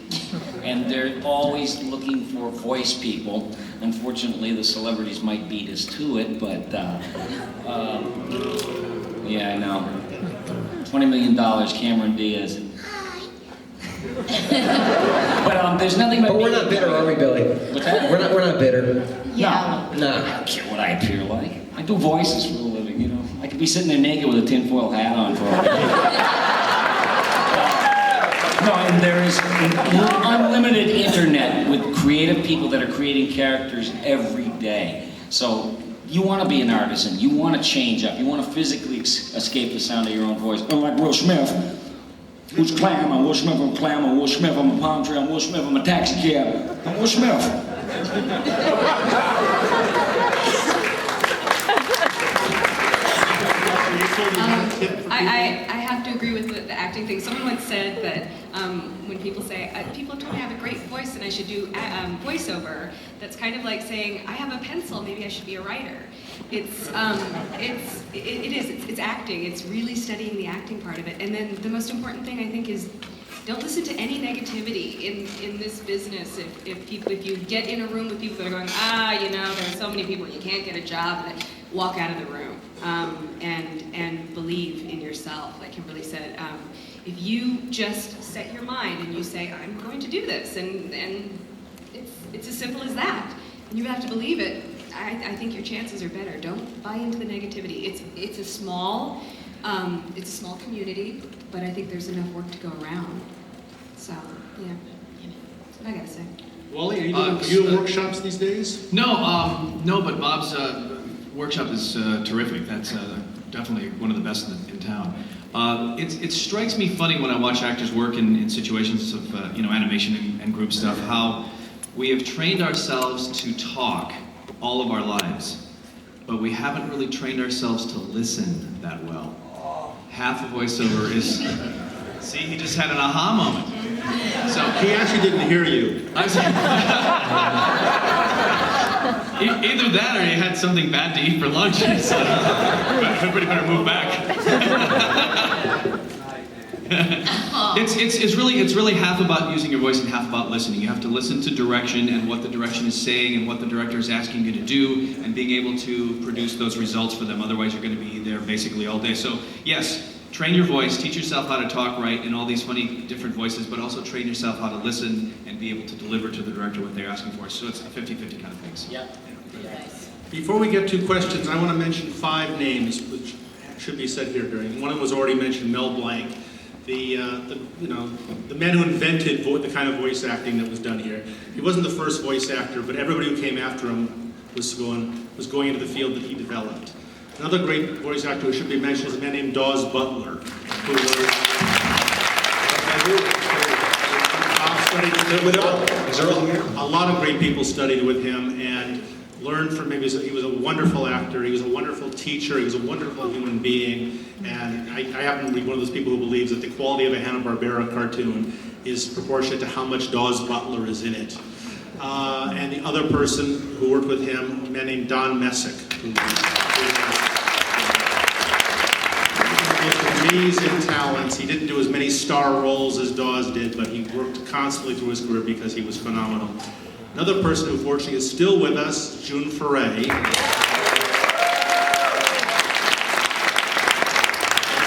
And they're always looking for voice people. Unfortunately, the celebrities might beat us to it, but, yeah, I know. $20 million, Cameron Diaz. But there's nothing but... But we're not bitter, are we, Billy? What's that? We're not bitter. Yeah. No. I don't care what I appear like. I do voices for a living, I could be sitting there naked with a tinfoil hat on for all No, and there is unlimited internet with creative people that are creating characters every day. So you want to be an artisan. You want to change up. You want to physically escape the sound of your own voice. Unlike Will Smith, who's Clam, I'm Will Smith, I'm Clam, I'm Will Smith, I'm a palm tree, I'm Will Smith, I'm a taxi cab, I'm Will Smith. I have to agree with the acting thing. Someone once said that when people say, people have told me I have a great voice and I should do voiceover, that's kind of like saying, I have a pencil, maybe I should be a writer. It's acting. It's really studying the acting part of it. And then the most important thing, I think, is don't listen to any negativity in this business. If you get in a room with people that are going, there are so many people, you can't get a job, and walk out of the room and believe in yourself. Like Kimberly said, if you just set your mind and you say, I'm going to do this, and it's as simple as that, and you have to believe it. I think your chances are better. Don't buy into the negativity. It's a small community, but I think there's enough work to go around. So, yeah, that's what I gotta say. Wally, are you doing workshops these days? No, but Bob's workshop is terrific. That's definitely one of the best in town. It strikes me funny when I watch actors work in situations of animation and group stuff, how we have trained ourselves to talk all of our lives, but we haven't really trained ourselves to listen that well. Half of voiceover is, see, he just had an aha moment. So he actually didn't hear you. Either that or he had something bad to eat for lunch. So everybody better move back. It's really half about using your voice and half about listening. You have to listen to direction and what the direction is saying and what the director is asking you to do and being able to produce those results for them. Otherwise, you're going to be there basically all day. So yes, train your voice, teach yourself how to talk right in all these funny different voices, but also train yourself how to listen and be able to deliver to the director what they're asking for. So it's a 50-50 kind of thing. So. Yeah. Before we get to questions, I want to mention 5 names which should be said here. One of them was already mentioned, Mel Blanc. The man who invented the kind of voice acting that was done here. He wasn't the first voice actor, but everybody who came after him was going into the field that he developed. Another great voice actor who should be mentioned is a man named Dawes Butler, who a lot of great people studied with him and learned from him. He was a wonderful actor, he was a wonderful teacher, he was a wonderful human being, and I happen to be one of those people who believes that the quality of a Hanna-Barbera cartoon is proportionate to how much Dawes Butler is in it. and the other person who worked with him, a man named Don Messick, who amazing talents. He didn't do as many star roles as Dawes did, but he worked constantly through his career because he was phenomenal. Another person who fortunately is still with us, June Foray.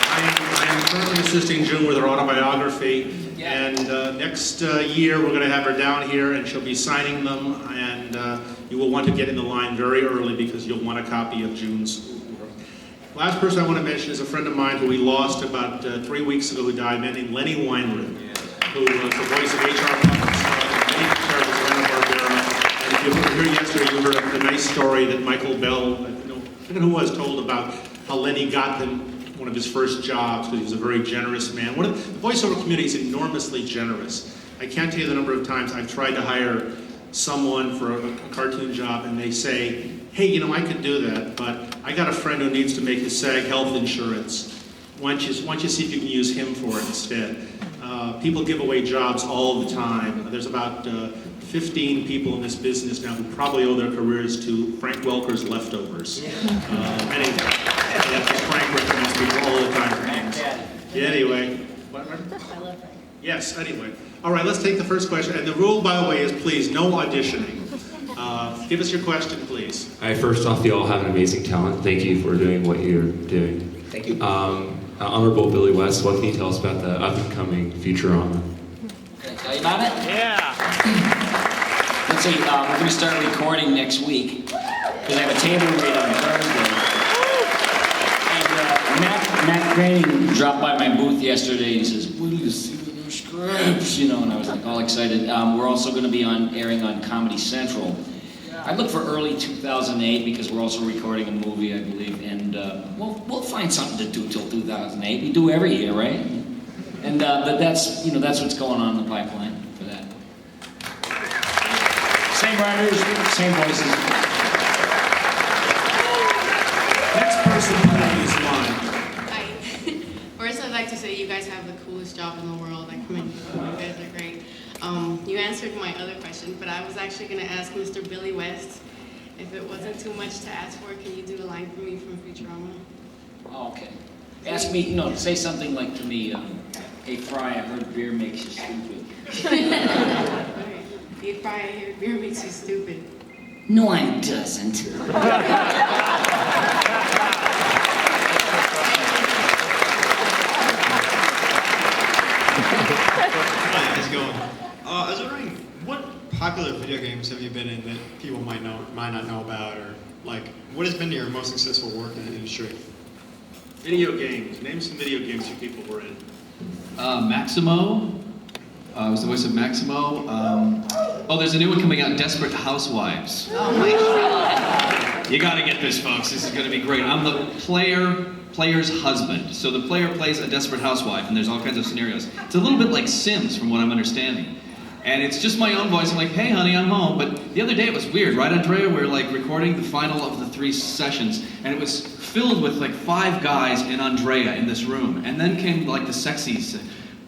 I am currently assisting June with her autobiography, and next year we're going to have her down here and she'll be signing them, and you will want to get in the line very early because you'll want a copy of June's. Last person I want to mention is a friend of mine who we lost about 3 weeks ago who died, a man named Lenny Weinrib, who was the voice of H.R. Puppets in many characters of Hanna-Barbera. And if you were here yesterday, you heard a nice story that Michael Bell, I forget who was, told about how Lenny got him one of his first jobs because he was a very generous man. The voiceover community is enormously generous. I can't tell you the number of times I've tried to hire someone for a cartoon job and they say, hey, you know, I could do that, but I got a friend who needs to make his SAG health insurance. Why don't you see if you can use him for it instead? People give away jobs all the time. There's about 15 people in this business now who probably owe their careers to Frank Welker's leftovers. Frank recommends people all the time for things. Yeah, anyway. What? I love Frank. Yes, anyway. All right, let's take the first question. And the rule, by the way, is please, no auditioning. Give us your question, please. Hi, first off, you all have an amazing talent. Thank you for doing what you're doing. Thank you. Honorable Billy West, what can you tell us about the up-and-coming Futurama? Can I tell you about it? Yeah. Let's see, we're going to start recording next week because I have a table read on Thursday. And Matt Groening dropped by my booth yesterday and he says, "Will you see the new scripts?" You know, and I was like all excited. We're also going to be airing on Comedy Central. I look for early 2008 because we're also recording a movie, I believe, and we'll find something to do till 2008. We do every year, right? And but that's what's going on in the pipeline for that. Same writers, same voices. Next person, please, line. Hi. First, I'd like to say you guys have the coolest job in the world. I commend you. You guys are great. You answered my other question, but I was actually going to ask Mr. Billy West, if it wasn't too much to ask for, can you do the line for me from Futurama? Oh, okay. Ask me, say something like to me, "Hey Fry, I heard beer makes you stupid." Okay. Hey Fry, I hear beer makes you stupid. No, it doesn't. Hi, how's it going? I was wondering, what popular video games have you been in that people might not know about, or like, what has been your most successful work in the industry? Video games. Name some video games you people were in. Maximo. I was the voice of Maximo. There's a new one coming out, Desperate Housewives. Oh my God. You gotta get this, folks. This is gonna be great. I'm the player's husband. So the player plays a desperate housewife, and there's all kinds of scenarios. It's a little bit like Sims, from what I'm understanding. And it's just my own voice. I'm like, "Hey, honey, I'm home." But the other day it was weird, right, Andrea? We were like recording the final of the 3 sessions, and it was filled with like 5 guys and Andrea in this room. And then came like the sexies.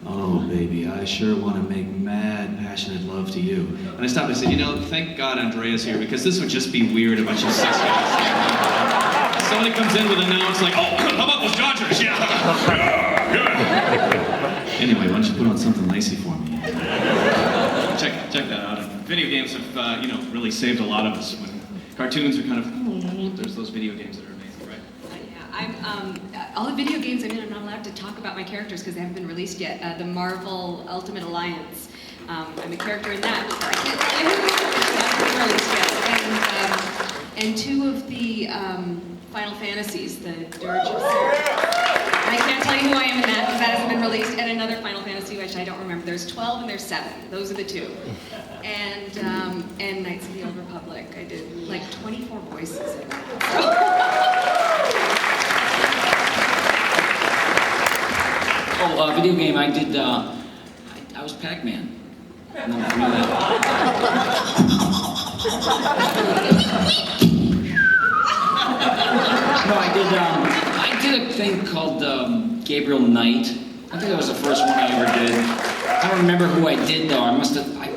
"Oh, baby, I sure want to make mad, passionate love to you." And I stopped and I said, thank God Andrea's here, because this would just be weird, a bunch of 6 guys. Somebody comes in with a no, it's like, "Oh, how about those Dodgers?" Yeah. Anyway, why don't you put on something lacy for me? Check that out. Video games have, really saved a lot of us. When cartoons are kind of, there's those video games that are amazing, right? All the video games I'm in, I'm not allowed to talk about my characters because they haven't been released yet. The Marvel Ultimate Alliance. I'm a character in that. I can't tell you who it is. They haven't been released yet. And 2 of the Final Fantasies, the Dirge of Cerberus. I can't tell you who I am in that because that hasn't been released. And another Final Fantasy, which I don't remember. There's 12 and there's 7. Those are the 2. And Knights of the Old Republic. I did like 24 voices in that. Video game, I did, I was Pac-Man. I don't know if you know that. No, I did a thing called Gabriel Knight. I think that was the first one I ever did. I don't remember who I did though. I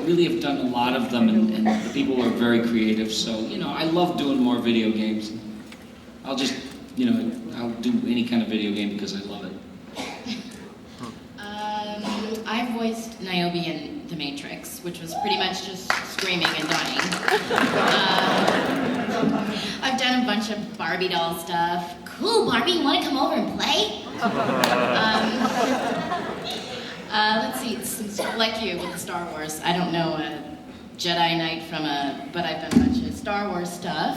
really have done a lot of them, and the people are very creative. So, you know, I love doing more video games. I'll just, you know, I'll do any kind of video game because I love it. I voiced Niobe in The Matrix, which was pretty much just screaming and dying. I've done a bunch of Barbie doll stuff. Cool, Barbie, you want to come over and play? Let's see, since like you with Star Wars, I don't know a Jedi Knight but I've done a bunch of Star Wars stuff.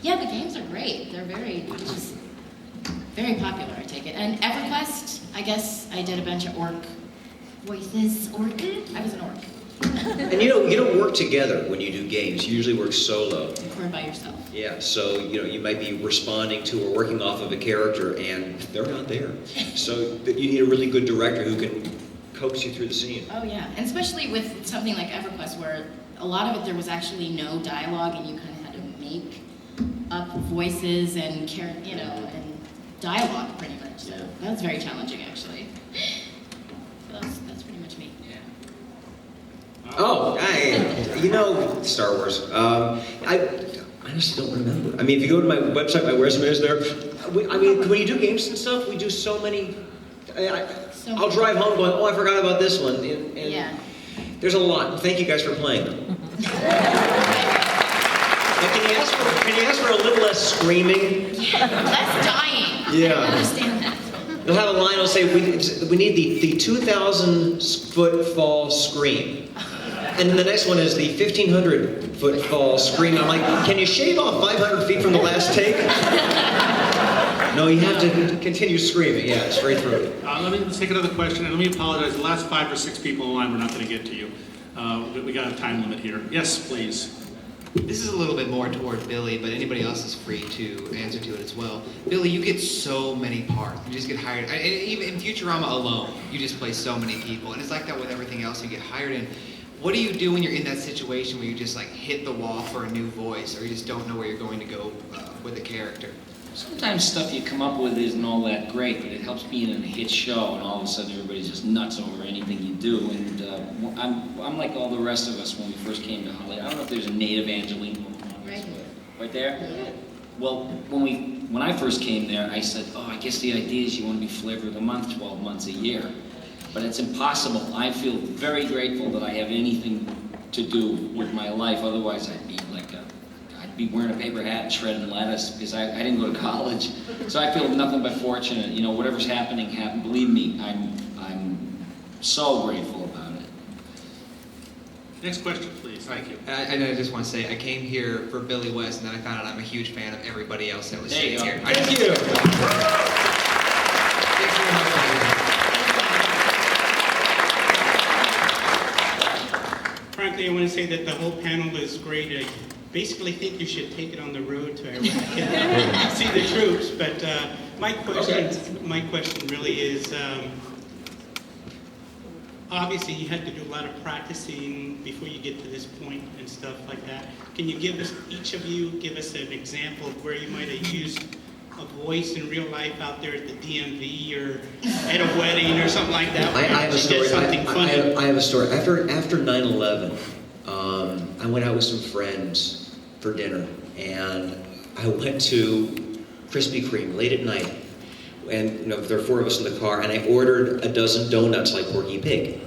Yeah, the games are great. They're very popular, I take it. And EverQuest, I guess I did a bunch of orc voices. I was an orc. And you know, you don't work together when you do games. You usually work solo. Record by yourself. Yeah, so you know, you might be responding to or working off of a character and they're not there. So you need a really good director who can coax you through the scene. Oh yeah, and especially with something like EverQuest where a lot of it there was actually no dialogue and you kind of had to make up voices and you know, and dialogue pretty much. So that was very challenging actually. That's pretty much me. Oh, you know Star Wars. I honestly don't remember. I mean, if you go to my website, my resume is there. I mean, when you do games and stuff, we do so many. I'll drive home going, oh, I forgot about this one. And yeah. There's a lot. Thank you guys for playing them. Can you ask for a little less screaming? Yeah, less dying. Yeah. I understand that. They'll have a line that'll say, we need the 2,000-foot fall scream. And then the next one is the 1,500-foot fall scream. I'm like, can you shave off 500 feet from the last take? No, you have to continue screaming. Yeah, straight through. Let's take another question, and let me apologize. The last 5 or 6 people in line, we're not going to get to you. We got a time limit here. Yes, please. This is a little bit more toward Billy, but anybody else is free to answer to it as well. Billy, you get so many parts. You just get hired. And even in Futurama alone, you just play so many people. And it's like that with everything else you get hired in. What do you do when you're in that situation where you just like hit the wall for a new voice, or you just don't know where you're going to go with a character? Sometimes stuff you come up with isn't all that great, but it helps being in a hit show, and all of a sudden everybody's just nuts over anything you do. And I'm like all the rest of us when we first came to Hollywood. I don't know if there's a native Angeline right there. Yeah. Well, when I first came there, I said, oh, I guess the idea is you want to be flavor of the month 12 months a year. But it's impossible. I feel very grateful that I have anything to do with my life. Otherwise, I'd be wearing a paper hat and shredding lettuce because I didn't go to college. So I feel nothing but fortunate. You know, whatever's happening. Believe me, I'm so grateful about it. Next question, please. Thank you. I just want to say, I came here for Billy West, and then I found out I'm a huge fan of everybody else that was There you sitting go. here. Thank you. Frankly, I want to say that the whole panel is great. I basically think you should take it on the road to Iraq and see the troops. But my question really is, obviously you had to do a lot of practicing before you get to this point and stuff like that. Can you give us, each of you, give us an example of where you might have used a voice in real life out there at the DMV or at a wedding or something like that? I have a story. Something funny. I have a story. After 9/11, I went out with some friends for dinner, and I went to Krispy Kreme late at night. And you know, there were 4 of us in the car, and I ordered a dozen donuts like Porky Pig.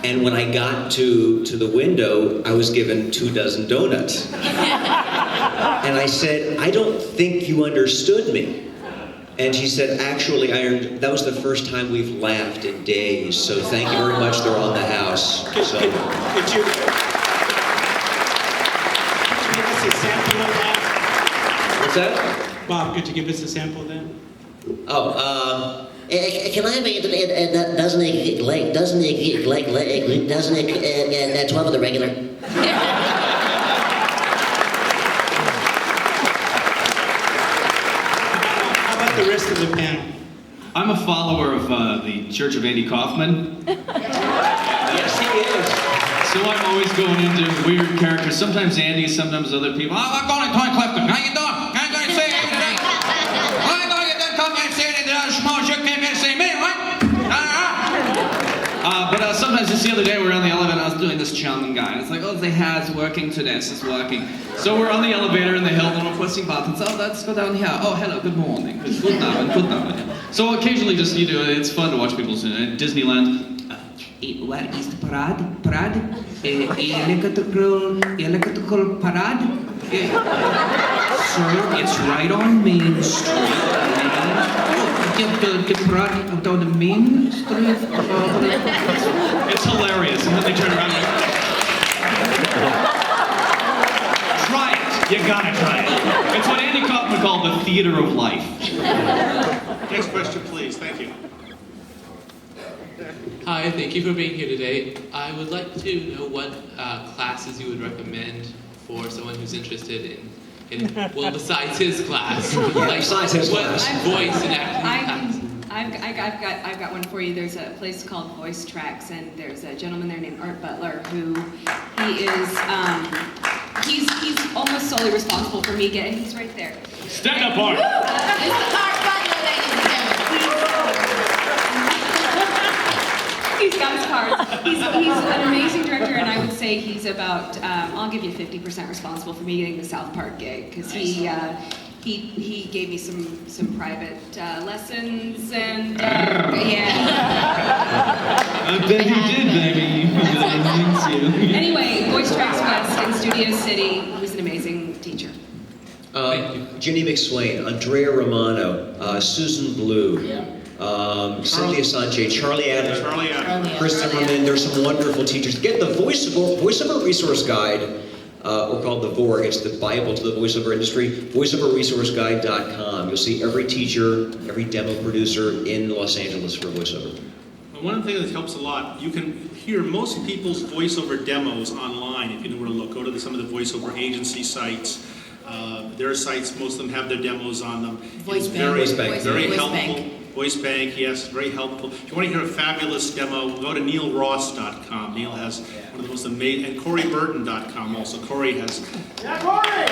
And when I got to the window, I was given 2 dozen donuts. And I said, I don't think you understood me. And she said, actually, that was the first time we've laughed in days, so thank you very much, they're on the house. Could you give us a sample of that? What's that? Bob, could you give us a sample of that? Oh, Can I have doesn't it 12 of the regular? How about the rest of the panel? I'm a follower of the Church of Andy Kaufman. Yes, he is. So I'm always going into weird characters. Sometimes Andy, sometimes other people. Oh, I'm going to Tony Clifton. How you doing? I'm going to say anything. I'm going to come and say anything. Small jerk came here to say me, right? But sometimes it's the other day we were on the elevator and I was doing this charming guy. And it's like, oh, the hair's working today, it's working. So we're on the elevator in the Hilton, we're pressing buttons. Oh, let's go down here. Oh, hello, good morning. Good night. So occasionally just you do it. It's fun to watch people do it. Disneyland. Where is the parade? Electrical parade? Sir, it's right on Main Street. The parade down the Main Street. It's hilarious. And then they turn around and try it. You gotta try it. It's what Andy Kaufman called the theater of life. Next question, please. Thank you. Hi, thank you for being here today. I would like to know what classes you would recommend for someone who's interested in well, besides his class. Besides his class. Voice and acting classes. I've got one for you. There's a place called Voice Tracks, and there's a gentleman there named Art Butler who he is he's almost solely responsible for me getting. He's right there. Stand up, Art. It's Art Butler, ladies and gentlemen. He's got his cards. He's an amazing director, and I would say he's about, I'll give you 50% responsible for me getting the South Park gig, because he gave me some private lessons, and yeah. I bet you did, baby. Anyway, Voice Tracks West in Studio City. He was an amazing teacher. Ginny McSwain, Andrea Romano, Susan Blue. Cynthia Sanchez, Charlie Adler, Chris Zimmerman. There's some wonderful teachers. Get the voiceover resource guide, or called the VORG. It's the Bible to the voiceover industry. Voiceoverresourceguide.com. You'll see every teacher, every demo producer in Los Angeles for voiceover. One of the things that helps a lot, you can hear most people's voiceover demos online if you know where to look. Go to some of the voiceover agency sites. Their sites, most of them have their demos on them. Voice Bank. Very helpful. Voice Bank, yes, very helpful. If you want to hear a fabulous demo, go to neilross.com. Neil has one of the most amazing, and CoreyBurton.com also. Corey has. Yeah, Corey!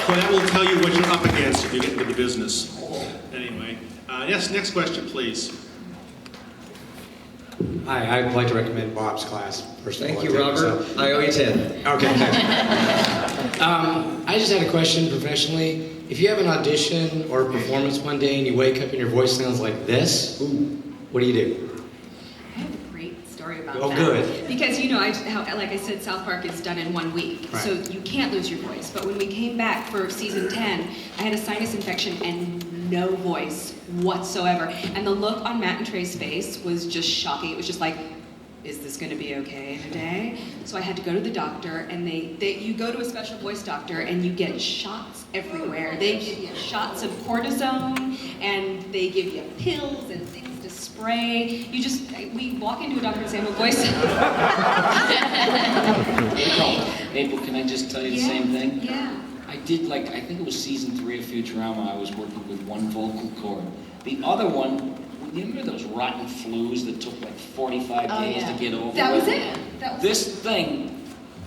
So that will tell you what you're up against if you get into the business. Anyway, yes, next question, please. Hi, I'd like to recommend Bob's class. Thank you, Robert. I owe you 10. Okay, thanks. I just had a question professionally. If you have an audition or a performance one day and you wake up and your voice sounds like this, what do you do? I have a great story about that. Oh, good. Because, you know, like I said, South Park is done in 1 week, Right. so you can't lose your voice. But when we came back for season 10, I had a sinus infection and no voice whatsoever. And the look on Matt and Trey's face was just shocking. It was just like, is this going to be okay in a day? So I had to go to the doctor, and you go to a special voice doctor, and you get shots everywhere. They give you shots of cortisone, and they give you pills and things to spray. We walk into a doctor and say, I'm a voice. April, can I just tell you the same thing? Yeah. I did I think it was season 3 of Futurama, I was working with one vocal cord. The other one, you remember those rotten flus that took 45 days to get over? That was it. This thing,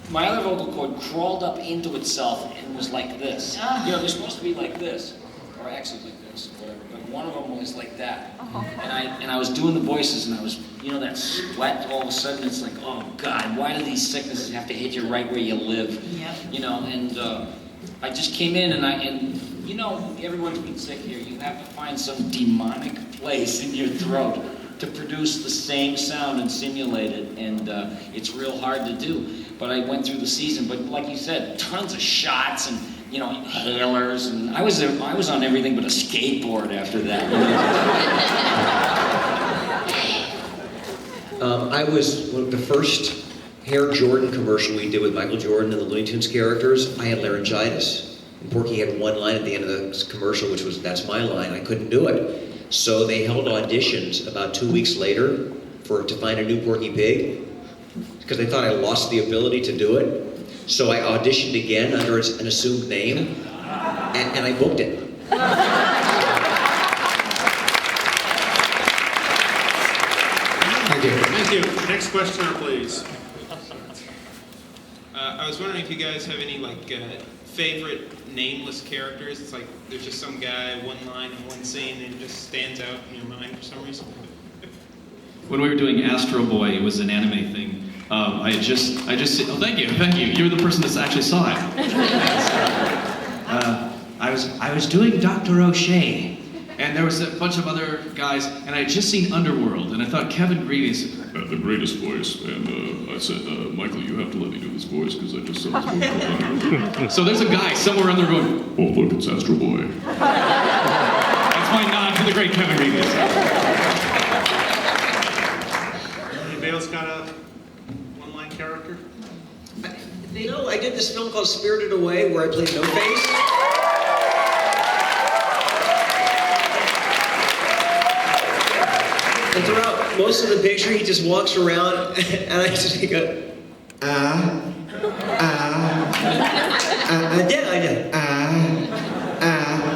my other vocal cord crawled up into itself and was like this. You know, they're supposed to be like this, or actually like this, or whatever, but one of them was like that. And I was doing the voices, and I was, that sweat, all of a sudden it's like, oh God, why do these sicknesses have to hit you right where you live? And I just came in, and everyone's been sick here. You have to find some demonic place in your throat to produce the same sound and simulate it, and it's real hard to do. But I went through the season, but like you said, tons of shots and inhalers, and I was on everything but a skateboard after that. I was the first Hair Jordan commercial we did with Michael Jordan and the Looney Tunes characters. I had laryngitis. And Porky had one line at the end of the commercial, which was, "That's my line." I couldn't do it. So they held auditions about 2 weeks later to find a new Porky Pig, because they thought I lost the ability to do it. So I auditioned again under an assumed name, and I booked it. Thank you. Thank you. Next questioner, please. I was wondering if you guys have any favorite nameless characters. It's like there's just some guy, one line in one scene, and it just stands out in your mind for some reason. when we were doing Astro Boy, it was an anime thing. I just, oh, thank you. You're the person that's actually saw it. I was doing Dr. O'Shea, and there was a bunch of other guys, and I had just seen Underworld, and I thought Kevin Greene had the greatest voice, and I said, Michael, you have to let me do this voice because I just saw this movie. So there's a guy somewhere on there going, oh, look, it's Astro Boy. That's my nod to the great Kevin Greene. Anybody else got a one-line character? You know, I did this film called Spirited Away where I played No Face. And throughout most of the picture, he just walks around, and I just go, yeah, I did,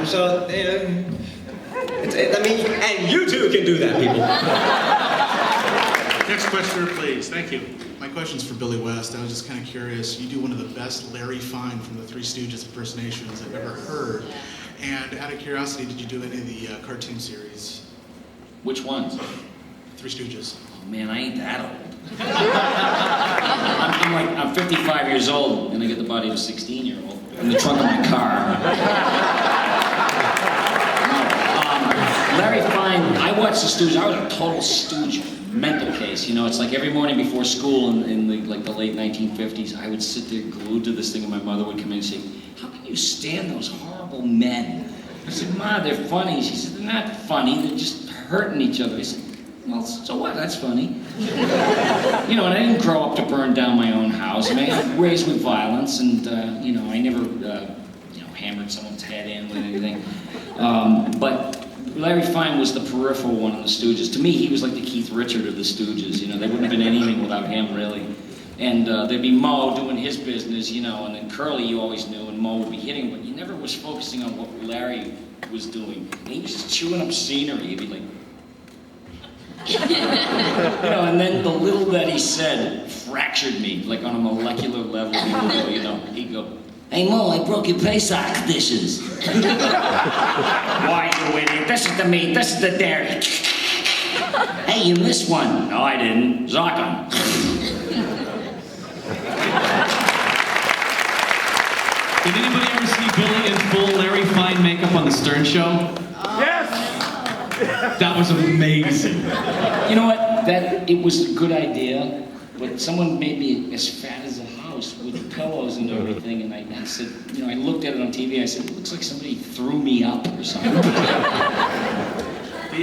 So, I mean, and you too can do that, people. Next question, please. Thank you. My question's for Billy West. I was just kind of curious. You do one of the best Larry Fine from the Three Stooges impersonations I've ever heard. And out of curiosity, did you do any of the cartoon series? Which ones? Three Stooges. Oh man, I ain't that old. I'm 55 years old, and I get the body of a 16-year-old in the trunk of my car. Larry Fine, I watched the Stooges. I was a total Stooge mental case. You know, it's like every morning before school in the late 1950s, I would sit there glued to this thing, and my mother would come in and say, "How can you stand those horrible men?" I said, "Ma, they're funny." She said, "They're not funny. They're just hurting each other." I said, "Well, so what? That's funny." You know, and I didn't grow up to burn down my own house. I mean, I was raised with violence, and you know, I never, hammered someone's head in with anything. But Larry Fine was the peripheral one in the Stooges. To me, he was like the Keith Richard of the Stooges. You know, they wouldn't have been anything without him, really. And there'd be Moe doing his business, you know, and then Curly you always knew, and Moe would be hitting, but you never was focusing on what Larry was doing. And he was just chewing up scenery. He'd be like, you know, and then the little that he said fractured me, like on a molecular level. You know, he'd go, "Hey Mo, I broke your Pesach dishes." "Why, you idiot? This is the meat, this is the dairy." "Hey, you missed one." "No, I didn't. Zakon." Did anybody ever see Billy in full Larry Fine makeup on the Stern Show? Yes! That was amazing. You know what? It was a good idea, but someone made me as fat as a house with pillows and everything, and I said, you know, I looked at it on TV, I said, it looks like somebody threw me up or something.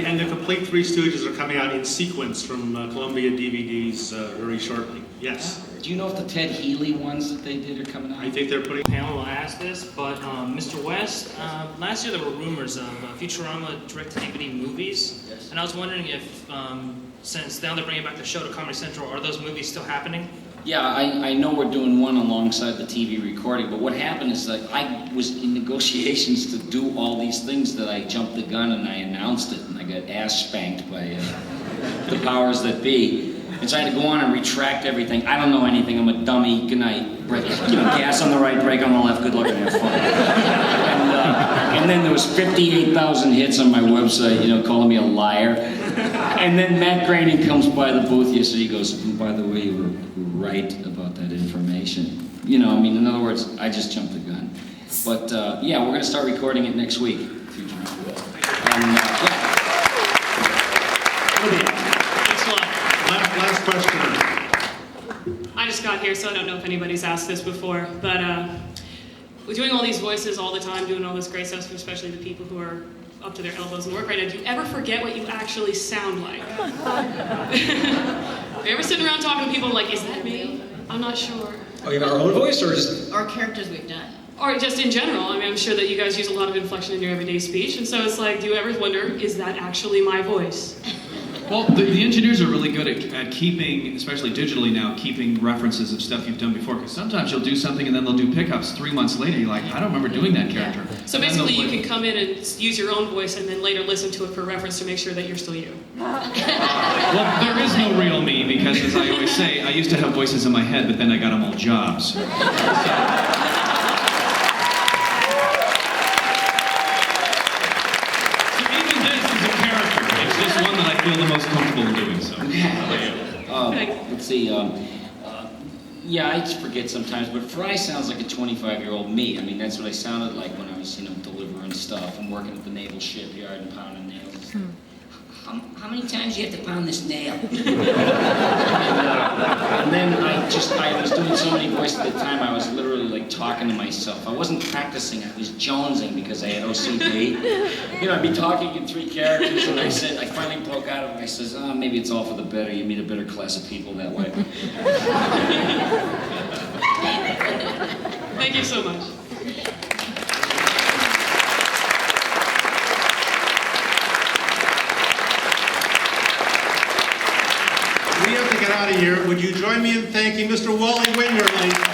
And the complete Three Stooges are coming out in sequence from Columbia DVDs very shortly. Yes? Do you know if the Ted Healy ones that they did are coming out? I think they're putting... Panel will ask this, but Mr. West, last year there were rumors of Futurama direct-to-DVD movies, and I was wondering if, since now they're bringing back the show to Comedy Central, are those movies still happening? Yeah, I know we're doing one alongside the TV recording, but what happened is that I was in negotiations to do all these things that I jumped the gun and I announced it, and I got ass spanked by the powers that be. And so I had to go on and retract everything. I don't know anything, I'm a dummy, good night. Gas on the right, brake on the left, good luck and have fun. And then there was 58,000 hits on my website, you know, calling me a liar. And then Matt Groening comes by the booth yesterday, he goes, "By the way, you were right about that information." You know, I mean, in other words, I just jumped the gun. But yeah, we're gonna start recording it next week. And, Last question. I just got here, so I don't know if anybody's asked this before, but we're doing all these voices all the time, doing all this great stuff, especially the people who are up to their elbows in work right now. Do you ever forget what you actually sound like? Are you ever sitting around talking to people like, is that me? I'm not sure. Oh, you mean our own voice or just... Or characters we've done. Or just in general. I mean, I'm sure that you guys use a lot of inflection in your everyday speech, and so it's like, do you ever wonder, is that actually my voice? Well, the engineers are really good at keeping, especially digitally now, keeping references of stuff you've done before. Because sometimes you'll do something and then they'll do pickups 3 months later. You're like, I don't remember doing that character. So basically, you can come in and use your own voice and then later listen to it for reference to make sure that you're still you. Well, there is no real me because, as I always say, I used to have voices in my head, but then I got them all jobs. So even this is a character. It's just one that I feel the most most comfortable in doing so. How about you? Let's see. Yeah, I just forget sometimes, but Fry sounds like a 25-year-old me. I mean, that's what I sounded like when I was, delivering stuff and working at the naval shipyard and pounding nails. How many times do you have to pound this nail? And then I was doing so many voices at the time, I was literally like talking to myself. I wasn't practicing, I was jonesing because I had OCD. I'd be talking in 3 characters, and I finally broke out of it. I says, maybe it's all for the better. You meet a better class of people that way. Thank you so much. We have to get out of here. Would you join me in thanking Mr. Wally Wingerling?